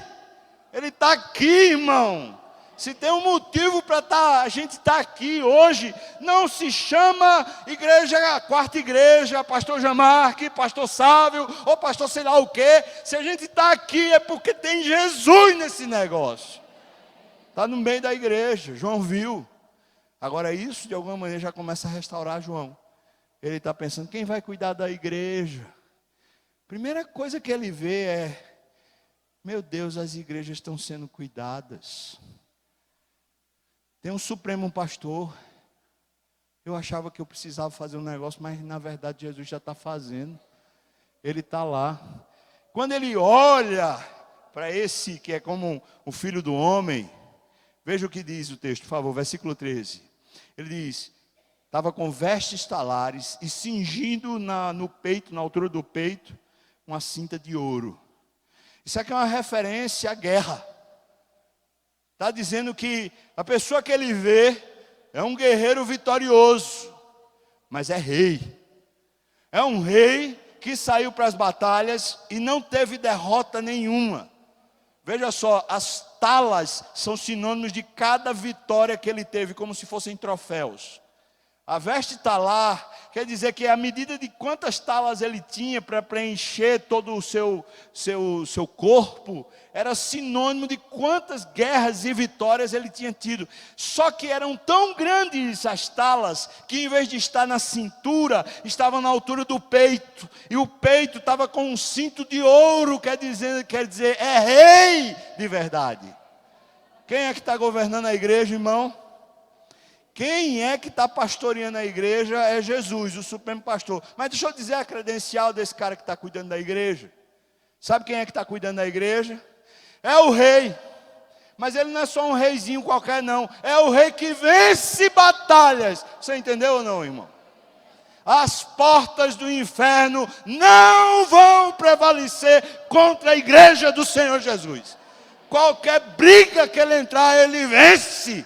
Ele está aqui, irmão. Se tem um motivo para a gente estar aqui hoje, não se chama igreja, quarta igreja, pastor Jamarque, pastor Sávio, ou pastor sei lá o quê. Se a gente está aqui é porque tem Jesus nesse negócio. Está no meio da igreja, João viu. Agora isso de alguma maneira já começa a restaurar João. Ele está pensando, quem vai cuidar da igreja? Primeira coisa que ele vê é, meu Deus, as igrejas estão sendo cuidadas. Tem um Supremo Pastor. Eu achava que eu precisava fazer um negócio, mas na verdade Jesus já está fazendo. Ele está lá. Quando ele olha para esse que é como o Filho do Homem, veja o que diz o texto, por favor, versículo 13. Ele diz, estava com vestes talares e cingindo no peito, na altura do peito, uma cinta de ouro. Isso aqui é uma referência à guerra. Está dizendo que a pessoa que ele vê é um guerreiro vitorioso, mas é rei. É um rei que saiu para as batalhas e não teve derrota nenhuma. Veja só, as talas são sinônimos de cada vitória que ele teve, como se fossem troféus. A veste talar quer dizer que a medida de quantas talas ele tinha para preencher todo o seu corpo, era sinônimo de quantas guerras e vitórias ele tinha tido. Só que eram tão grandes as talas, que em vez de estar na cintura, estavam na altura do peito. E o peito estava com um cinto de ouro, quer dizer, é rei de verdade. Quem é que está governando a igreja, irmão? Quem é que está pastoreando a igreja é Jesus, o Supremo Pastor. Mas deixa eu dizer a credencial desse cara que está cuidando da igreja. Sabe quem é que está cuidando da igreja? É o rei. Mas ele não é só um reizinho qualquer não. É o rei que vence batalhas. Você entendeu ou não, irmão? As portas do inferno não vão prevalecer contra a igreja do Senhor Jesus. Qualquer briga que ele entrar, ele vence.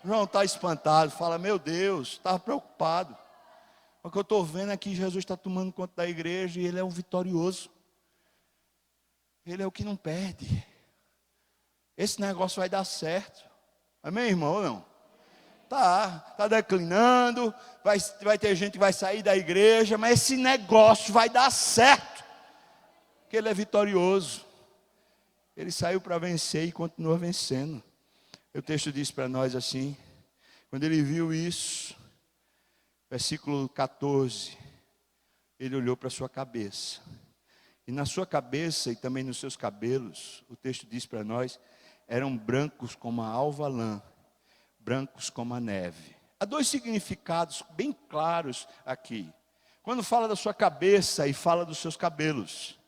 João está espantado, fala, meu Deus, estava preocupado. O que eu estou vendo é que Jesus está tomando conta da igreja e ele é um vitorioso. Ele é o que não perde. Esse negócio vai dar certo. Amém, irmão, ou não? Está declinando, vai ter gente que vai sair da igreja, mas esse negócio vai dar certo. Porque ele é vitorioso. Ele saiu para vencer e continua vencendo. O texto diz para nós assim, quando ele viu isso, versículo 14, ele olhou para a sua cabeça. E na sua cabeça e também nos seus cabelos, o texto diz para nós, eram brancos como a alva lã, brancos como a neve. Há 2 significados bem claros aqui. Quando fala da sua cabeça e fala dos seus cabelos,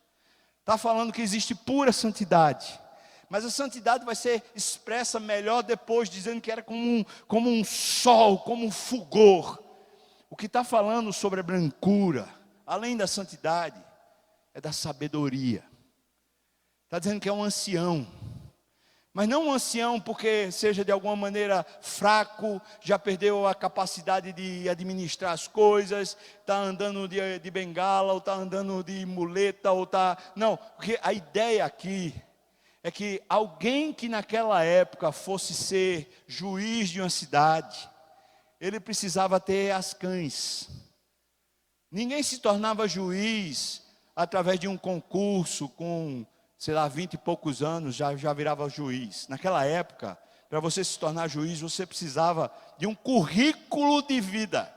está falando que existe pura santidade. Mas a santidade vai ser expressa melhor depois, dizendo que era como um sol, como um fulgor. O que está falando sobre a brancura, além da santidade, é da sabedoria. Está dizendo que é um ancião. Mas não um ancião porque seja de alguma maneira fraco, já perdeu a capacidade de administrar as coisas, está andando de bengala, ou está andando de muleta, ou está... Não, porque a ideia aqui é que alguém que naquela época fosse ser juiz de uma cidade, ele precisava ter as cães. Ninguém se tornava juiz através de um concurso com, sei lá, 20 e poucos anos, já virava juiz. Naquela época, para você se tornar juiz, você precisava de um currículo de vida.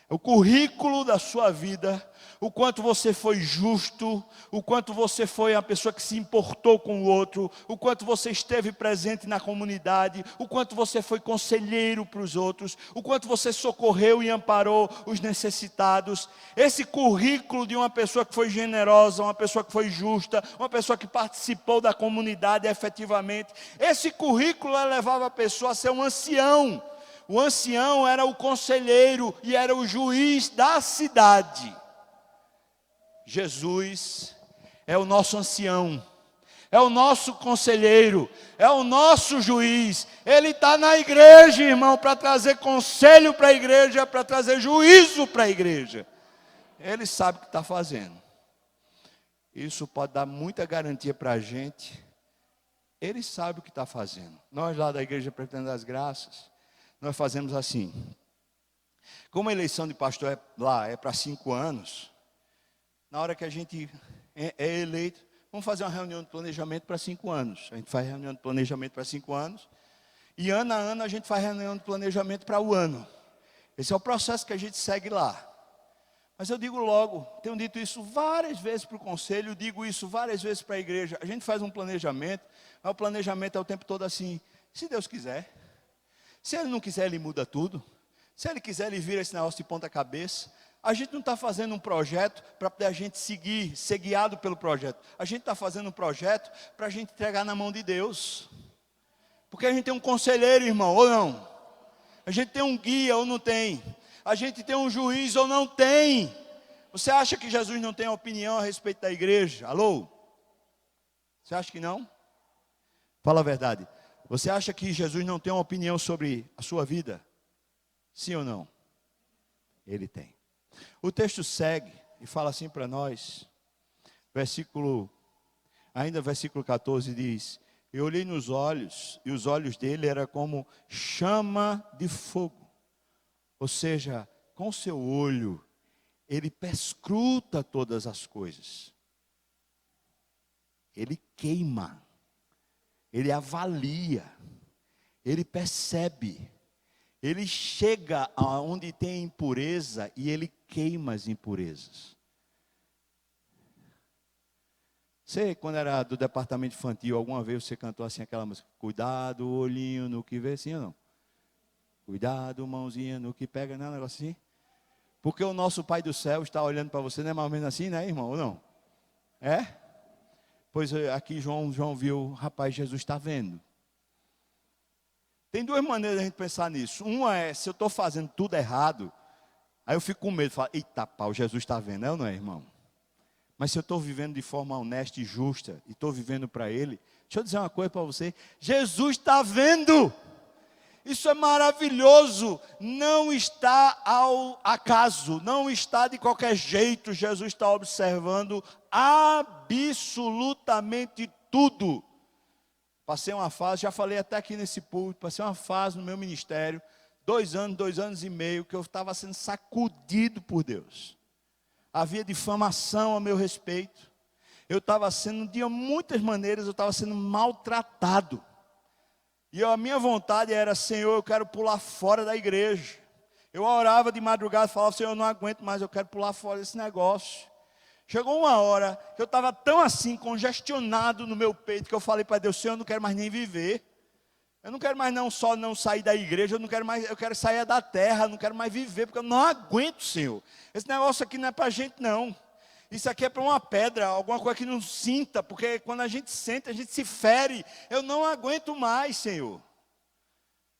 O currículo da sua vida, o quanto você foi justo, o quanto você foi a pessoa que se importou com o outro, o quanto você esteve presente na comunidade, o quanto você foi conselheiro para os outros, o quanto você socorreu e amparou os necessitados. Esse currículo de uma pessoa que foi generosa, uma pessoa que foi justa, uma pessoa que participou da comunidade efetivamente, esse currículo levava a pessoa a ser um ancião. O ancião era o conselheiro e era o juiz da cidade. Jesus é o nosso ancião, é o nosso conselheiro, é o nosso juiz. Ele está na igreja, irmão, para trazer conselho para a igreja, para trazer juízo para a igreja. Ele sabe o que está fazendo. Isso pode dar muita garantia para a gente. Ele sabe o que está fazendo. Nós lá da Igreja Presbiteriana das Graças, nós fazemos assim. Como a eleição de pastor lá é para 5 anos, na hora que a gente é eleito, vamos fazer uma reunião de planejamento para 5 anos. A gente faz reunião de planejamento para 5 anos. E ano a ano a gente faz reunião de planejamento para o ano. Esse é o processo que a gente segue lá. Mas eu digo logo, tenho dito isso várias vezes para o conselho, digo isso várias vezes para a igreja. A gente faz um planejamento, mas o planejamento é o tempo todo assim, se Deus quiser. Se Ele não quiser, Ele muda tudo. Se Ele quiser, Ele vira esse negócio de ponta cabeça. A gente não está fazendo um projeto para a gente ser guiado pelo projeto. A gente está fazendo um projeto para a gente entregar na mão de Deus. Porque a gente tem um conselheiro, irmão, ou não? A gente tem um guia ou não tem? A gente tem um juiz ou não tem? Você acha que Jesus não tem opinião a respeito da igreja? Alô? Você acha que não? Fala a verdade. Você acha que Jesus não tem uma opinião sobre a sua vida? Sim ou não? Ele tem. O texto segue e fala assim para nós, versículo 14 diz: eu olhei nos olhos, e os olhos dele eram como chama de fogo. Ou seja, com o seu olho, ele perscruta todas as coisas. Ele queima. Ele avalia, ele percebe, ele chega aonde tem impureza e ele queima as impurezas. Você, quando era do departamento infantil, alguma vez você cantou assim aquela música, cuidado, olhinho no que vê, sim ou não? Cuidado, mãozinha no que pega, não é um negócio assim? Porque o nosso Pai do Céu está olhando para você, não é mais ou menos assim, né, irmão, ou não? É? Pois aqui João viu, rapaz, Jesus está vendo. Tem 2 maneiras de a gente pensar nisso. Uma é, se eu estou fazendo tudo errado, aí eu fico com medo, falo, eita pau, Jesus está vendo, é ou não é, irmão? Mas se eu estou vivendo de forma honesta e justa, e estou vivendo para Ele, deixa eu dizer uma coisa para você, Jesus está vendo. Isso é maravilhoso, não está ao acaso, não está de qualquer jeito, Jesus está observando absolutamente tudo. Passei uma fase, já falei até aqui nesse púlpito, passei uma fase no meu ministério, 2 anos e meio, que eu estava sendo sacudido por Deus. Havia difamação a meu respeito, eu estava sendo, de muitas maneiras, eu estava sendo maltratado. E a minha vontade era, Senhor, eu quero pular fora da igreja. Eu orava de madrugada e falava, Senhor, eu não aguento mais, eu quero pular fora desse negócio. Chegou uma hora que eu estava tão assim, congestionado no meu peito, que eu falei para Deus, Senhor, eu não quero mais nem viver. Eu não quero mais não sair da igreja, eu quero sair da terra, eu não quero mais viver, porque eu não aguento, Senhor. Esse negócio aqui não é para a gente não. Isso aqui é para uma pedra, alguma coisa que não sinta, porque quando a gente sente, a gente se fere. Eu não aguento mais, Senhor.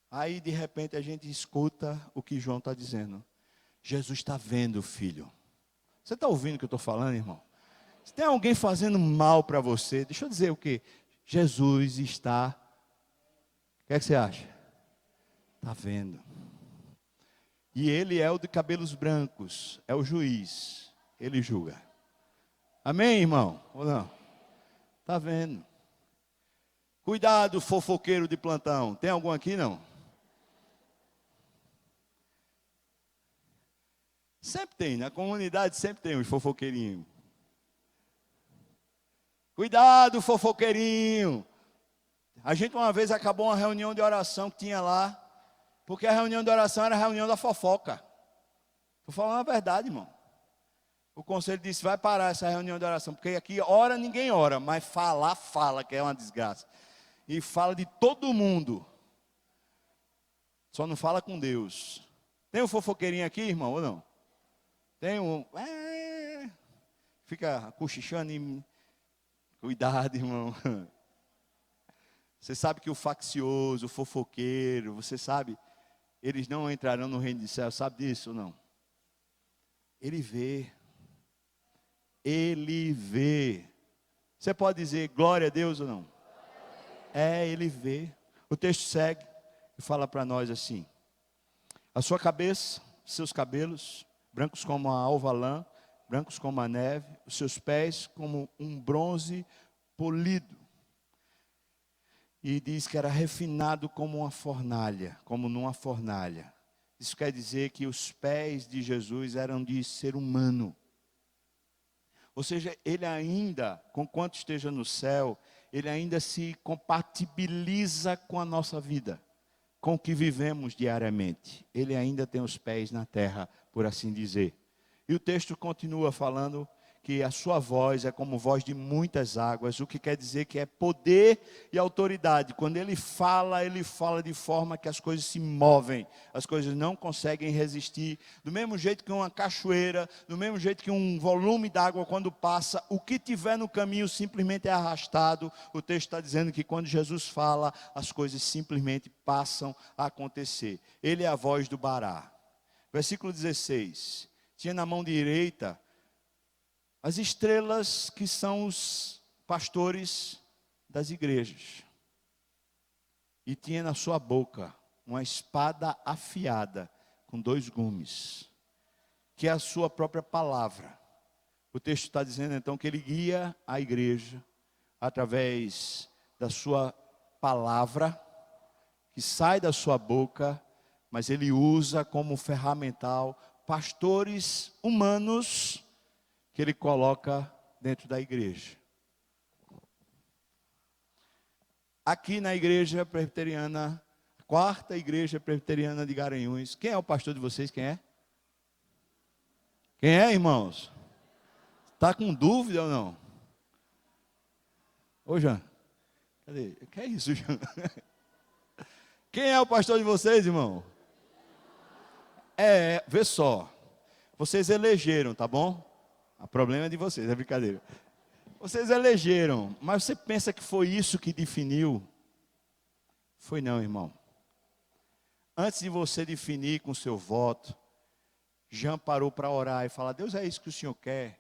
Aí, de repente, a gente escuta o que João está dizendo. Jesus está vendo, filho. Você está ouvindo o que eu estou falando, irmão? Se tem alguém fazendo mal para você, deixa eu dizer o quê? Jesus está... O que é que você acha? Está vendo. E ele é o de cabelos brancos, é o juiz. Ele julga. Amém, irmão? Ou não? Está vendo? Cuidado, fofoqueiro de plantão. Tem algum aqui, não? Sempre tem, na comunidade sempre tem os fofoqueirinhos. Cuidado, fofoqueirinho. A gente uma vez acabou uma reunião de oração que tinha lá, porque a reunião de oração era a reunião da fofoca. Estou falando a verdade, irmão. O conselho disse, vai parar essa reunião de oração, porque aqui ora ninguém ora, mas falar, fala, que é uma desgraça. E fala de todo mundo. Só não fala com Deus. Tem um fofoqueirinho aqui, irmão, ou não? Tem um... fica cochichando e... Cuidado, irmão. Você sabe que o faccioso, o fofoqueiro, você sabe, eles não entrarão no reino dos céus, sabe disso ou não? Ele vê. Ele vê. Você pode dizer glória a Deus ou não? Ele vê. O texto segue e fala para nós assim: a sua cabeça, seus cabelos, brancos como a alva lã, brancos como a neve, os seus pés como um bronze polido. E diz que era refinado como uma fornalha, como numa fornalha. Isso quer dizer que os pés de Jesus eram de ser humano. Ou seja, ele ainda, conquanto esteja no céu, ele ainda se compatibiliza com a nossa vida, com o que vivemos diariamente. Ele ainda tem os pés na terra, por assim dizer. E o texto continua falando que a sua voz é como voz de muitas águas, o que quer dizer que é poder e autoridade. Quando ele fala de forma que as coisas se movem, as coisas não conseguem resistir. Do mesmo jeito que uma cachoeira, do mesmo jeito que um volume d'água quando passa, o que tiver no caminho simplesmente é arrastado. O texto está dizendo que quando Jesus fala, as coisas simplesmente passam a acontecer. Ele é a voz do Bará. Versículo 16. Tinha na mão direita as estrelas que são os pastores das igrejas. E tinha na sua boca uma espada afiada com 2 gumes, que é a sua própria palavra. O texto está dizendo então que ele guia a igreja através da sua palavra, que sai da sua boca, mas ele usa como ferramental pastores humanos que ele coloca dentro da igreja. Aqui na igreja presbiteriana, 4ª igreja presbiteriana de Garanhuns, quem é o pastor de vocês? Quem é? Quem é, irmãos? Está com dúvida ou não? Ô, Jean, cadê? Que é isso, Jean? Quem é o pastor de vocês, irmão? Vê só. Vocês elegeram, tá bom? O problema é de vocês, é brincadeira. Vocês elegeram, mas você pensa que foi isso que definiu? Foi não, irmão. Antes de você definir com o seu voto, Jean parou para orar e falar: Deus, é isso que o Senhor quer?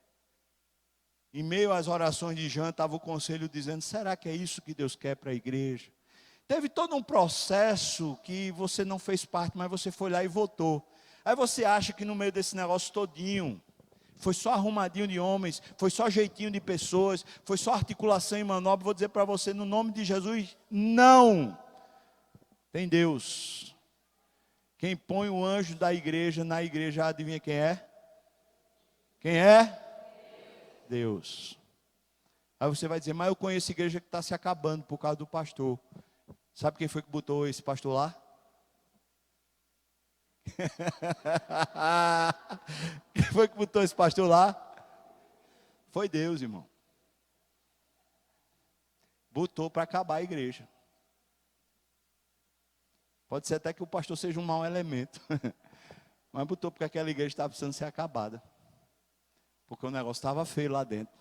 Em meio às orações de Jean, estava o conselho dizendo: será que é isso que Deus quer para a igreja? Teve todo um processo que você não fez parte, mas você foi lá e votou. Aí você acha que no meio desse negócio todinho, foi só arrumadinho de homens, foi só jeitinho de pessoas, foi só articulação e manobra. Vou dizer para você, no nome de Jesus, não. Tem Deus. Quem põe o anjo da igreja na igreja, adivinha quem é? Quem é? Deus. Aí você vai dizer: mas eu conheço a igreja que está se acabando por causa do pastor. Sabe quem foi que botou esse pastor lá? Quem foi que botou esse pastor lá? Foi Deus, irmão. Botou para acabar a igreja. Pode ser até que o pastor seja um mau elemento, mas botou porque aquela igreja estava precisando ser acabada, porque o negócio estava feio lá dentro.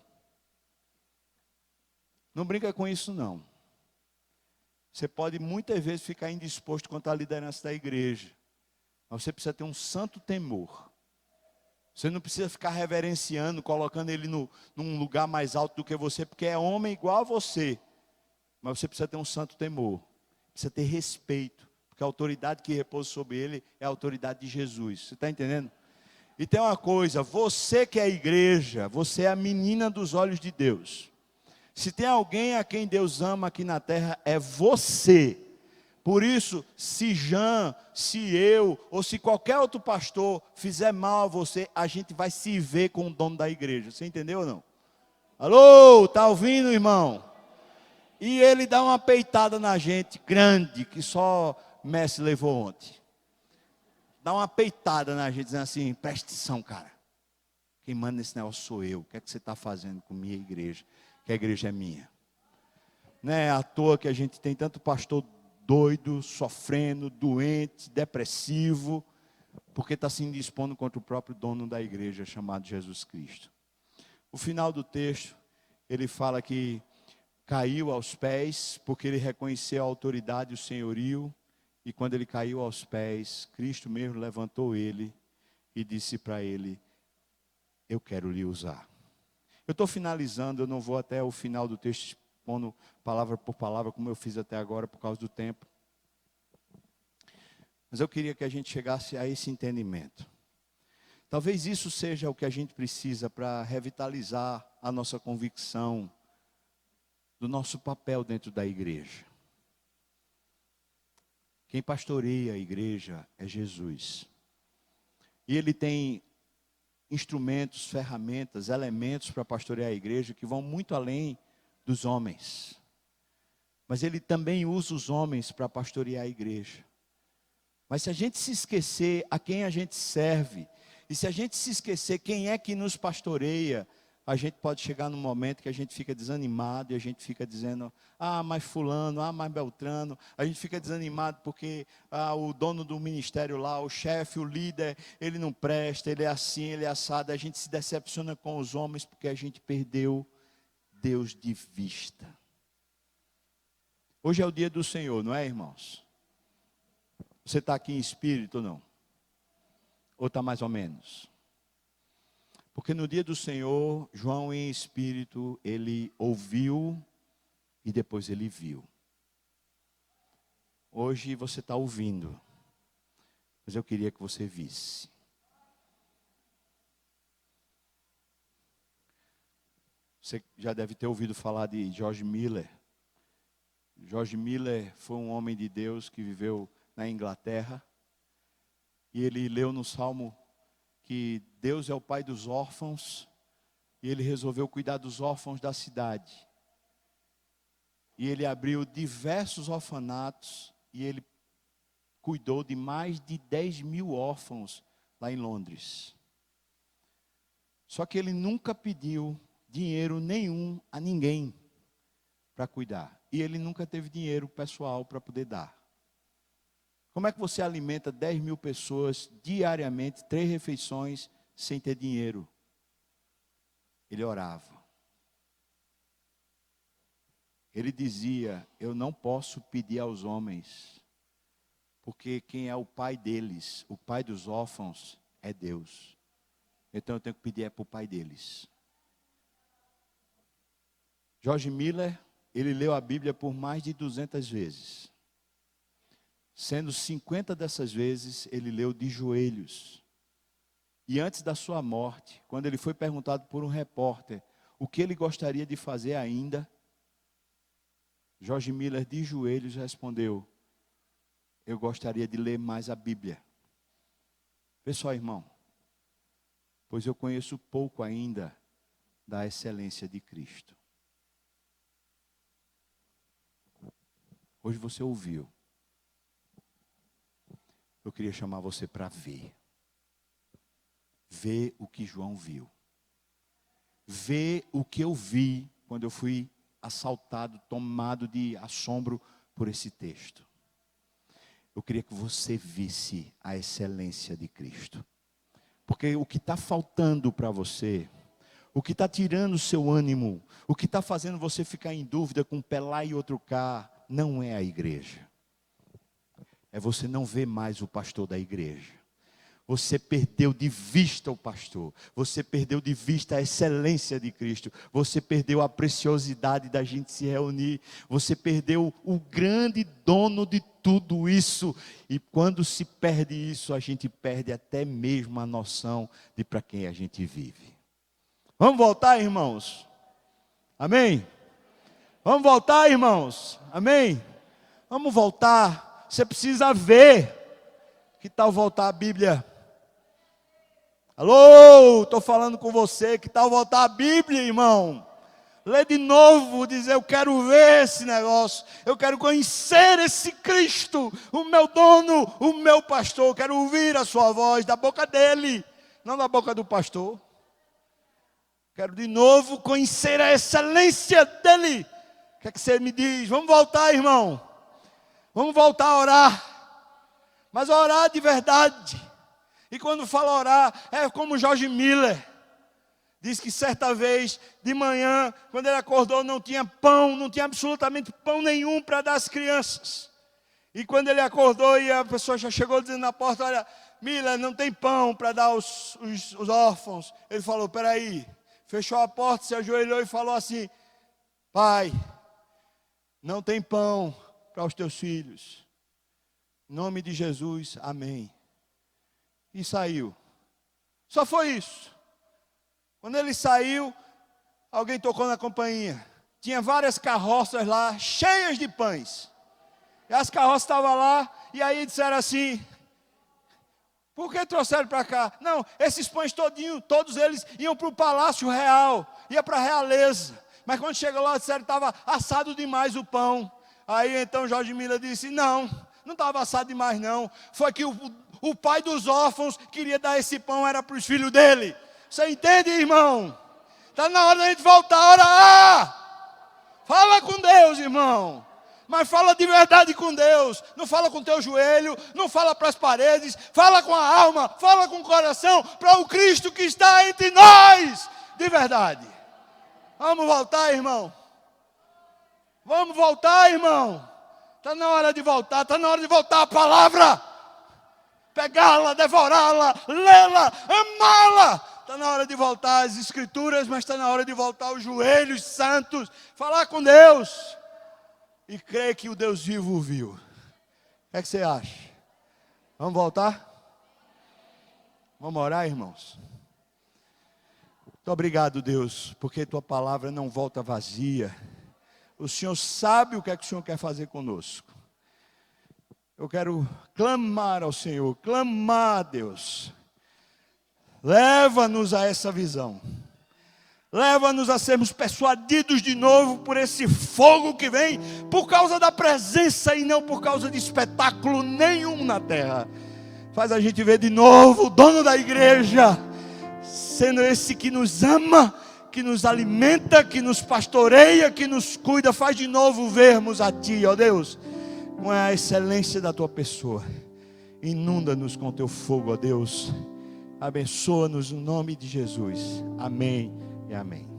Não brinca com isso não. Você pode muitas vezes ficar indisposto quanto à liderança da igreja, mas você precisa ter um santo temor. Você não precisa ficar reverenciando, colocando ele num lugar mais alto do que você, porque é homem igual a você. Mas você precisa ter um santo temor, precisa ter respeito, porque a autoridade que repousa sobre ele é a autoridade de Jesus. Você está entendendo? E tem uma coisa: você que é a igreja, você é a menina dos olhos de Deus. Se tem alguém a quem Deus ama aqui na terra, é você. Por isso, se Jean, se eu, ou se qualquer outro pastor fizer mal a você, a gente vai se ver com o dono da igreja. Você entendeu ou não? Alô, tá ouvindo, irmão? E ele dá uma peitada na gente, grande, que só Messi levou ontem. Dá uma peitada na gente, dizendo assim, presta atenção, cara. Quem manda nesse negócio sou eu. O que é que você está fazendo com minha igreja? Que a igreja é minha. Não é à toa que a gente tem tanto pastor doido, sofrendo, doente, depressivo, porque está se indispondo contra o próprio dono da igreja, chamado Jesus Cristo. O final do texto, ele fala que caiu aos pés, porque ele reconheceu a autoridade e o senhorio, e quando ele caiu aos pés, Cristo mesmo levantou ele e disse para ele, eu quero lhe usar. Eu estou finalizando, eu não vou até o final do texto, expondo palavra por palavra, como eu fiz até agora, por causa do tempo. Mas eu queria que a gente chegasse a esse entendimento. Talvez isso seja o que a gente precisa para revitalizar a nossa convicção do nosso papel dentro da igreja. Quem pastoreia a igreja é Jesus. E Ele tem instrumentos, ferramentas, elementos para pastorear a igreja que vão muito além dos homens. Mas Ele também usa os homens para pastorear a igreja. Mas se a gente se esquecer a quem a gente serve, e se a gente se esquecer quem é que nos pastoreia, a gente pode chegar num momento que a gente fica desanimado, e a gente fica dizendo, mas fulano, mais beltrano, a gente fica desanimado porque o dono do ministério lá, o chefe, o líder, ele não presta, ele é assim, ele é assado, a gente se decepciona com os homens porque a gente perdeu Deus de vista. Hoje é o dia do Senhor, não é, irmãos? Você está aqui em espírito ou não? Ou está mais ou menos? Porque no dia do Senhor, João em espírito, ele ouviu e depois ele viu. Hoje você está ouvindo, mas eu queria que você visse. Você já deve ter ouvido falar de George Miller. George Miller foi um homem de Deus que viveu na Inglaterra. E ele leu no Salmo que Deus é o pai dos órfãos. E ele resolveu cuidar dos órfãos da cidade. E ele abriu diversos orfanatos. E ele cuidou de mais de 10.000 órfãos lá em Londres. Só que ele nunca pediu dinheiro nenhum a ninguém para cuidar. E ele nunca teve dinheiro pessoal para poder dar. Como é que você alimenta 10.000 pessoas diariamente, 3 refeições, sem ter dinheiro? Ele orava. Ele dizia, eu não posso pedir aos homens, porque quem é o pai deles, o pai dos órfãos, é Deus. Então eu tenho que pedir para o pai deles. George Miller, ele leu a Bíblia por mais de 200 vezes. Sendo 50 dessas vezes, ele leu de joelhos. E antes da sua morte, quando ele foi perguntado por um repórter o que ele gostaria de fazer ainda, George Miller, de joelhos, respondeu, eu gostaria de ler mais a Bíblia. Vê só, irmão, pois eu conheço pouco ainda da excelência de Cristo. Hoje você ouviu. Eu queria chamar você para ver. Ver o que João viu. Ver o que eu vi quando eu fui assaltado, tomado de assombro por esse texto. Eu queria que você visse a excelência de Cristo. Porque o que está faltando para você, o que está tirando o seu ânimo, o que está fazendo você ficar em dúvida com um pé lá e outro cá, não é a igreja. É você não ver mais o pastor da igreja. Você perdeu de vista o pastor. Você perdeu de vista a excelência de Cristo. Você perdeu a preciosidade da gente se reunir. Você perdeu o grande dono de tudo isso. E quando se perde isso, a gente perde até mesmo a noção de para quem a gente vive. Vamos voltar, irmãos? Amém? Vamos voltar, irmãos? Amém? Vamos voltar. Você precisa ver. Que tal voltar a Bíblia? Alô, estou falando com você. Que tal voltar a Bíblia, irmão? Lê de novo, dizer, eu quero ver esse negócio. Eu quero conhecer esse Cristo, o meu dono, o meu pastor. Eu quero ouvir a sua voz da boca dele, não da boca do pastor. Quero de novo conhecer a excelência dele. O que é que você me diz? Vamos voltar, irmão. Vamos voltar a orar. Mas orar de verdade. E quando fala orar, é como George Miller. Diz que certa vez, de manhã, quando ele acordou, não tinha pão, não tinha absolutamente pão nenhum para dar às crianças. E quando ele acordou e a pessoa já chegou dizendo na porta, olha, Miller, não tem pão para dar aos órfãos. Ele falou, peraí. Fechou a porta, se ajoelhou e falou assim, Pai, não tem pão para os teus filhos. Em nome de Jesus, amém. E saiu. Só foi isso. Quando ele saiu, alguém tocou na campainha. Tinha várias carroças lá, cheias de pães. E as carroças estavam lá, e aí disseram assim, por que trouxeram para cá? Não, esses pães todos eles iam para o palácio real, ia para a realeza. Mas quando chegou lá, disseram que estava assado demais o pão. Aí então George Miller disse, não estava assado demais não. Foi que o pai dos órfãos queria dar esse pão, era para os filhos dele. Você entende, irmão? Está na hora da gente voltar a orar. Fala com Deus, irmão. Mas fala de verdade com Deus. Não fala com o teu joelho, não fala para as paredes. Fala com a alma, fala com o coração. Para o Cristo que está entre nós. De verdade. Vamos voltar, irmão. Vamos voltar, irmão. Está na hora de voltar. Está na hora de voltar a palavra. Pegá-la, devorá-la, lê-la, amá-la. Está na hora de voltar às escrituras, mas está na hora de voltar aos joelhos santos, falar com Deus e crer que o Deus vivo o viu. O que é que você acha? Vamos voltar? Vamos orar, irmãos? Muito obrigado, Deus, porque tua palavra não volta vazia. O Senhor sabe o que é que o Senhor quer fazer conosco. Eu quero clamar ao Senhor, clamar a Deus. Leva-nos a essa visão. Leva-nos a sermos persuadidos de novo por esse fogo que vem por causa da presença e não por causa de espetáculo nenhum na terra. Faz a gente ver de novo o dono da igreja, sendo esse que nos ama, que nos alimenta, que nos pastoreia, que nos cuida. Faz de novo vermos a Ti, ó Deus, com a excelência da Tua pessoa. Inunda-nos com Teu fogo, ó Deus. Abençoa-nos no nome de Jesus. Amém e amém.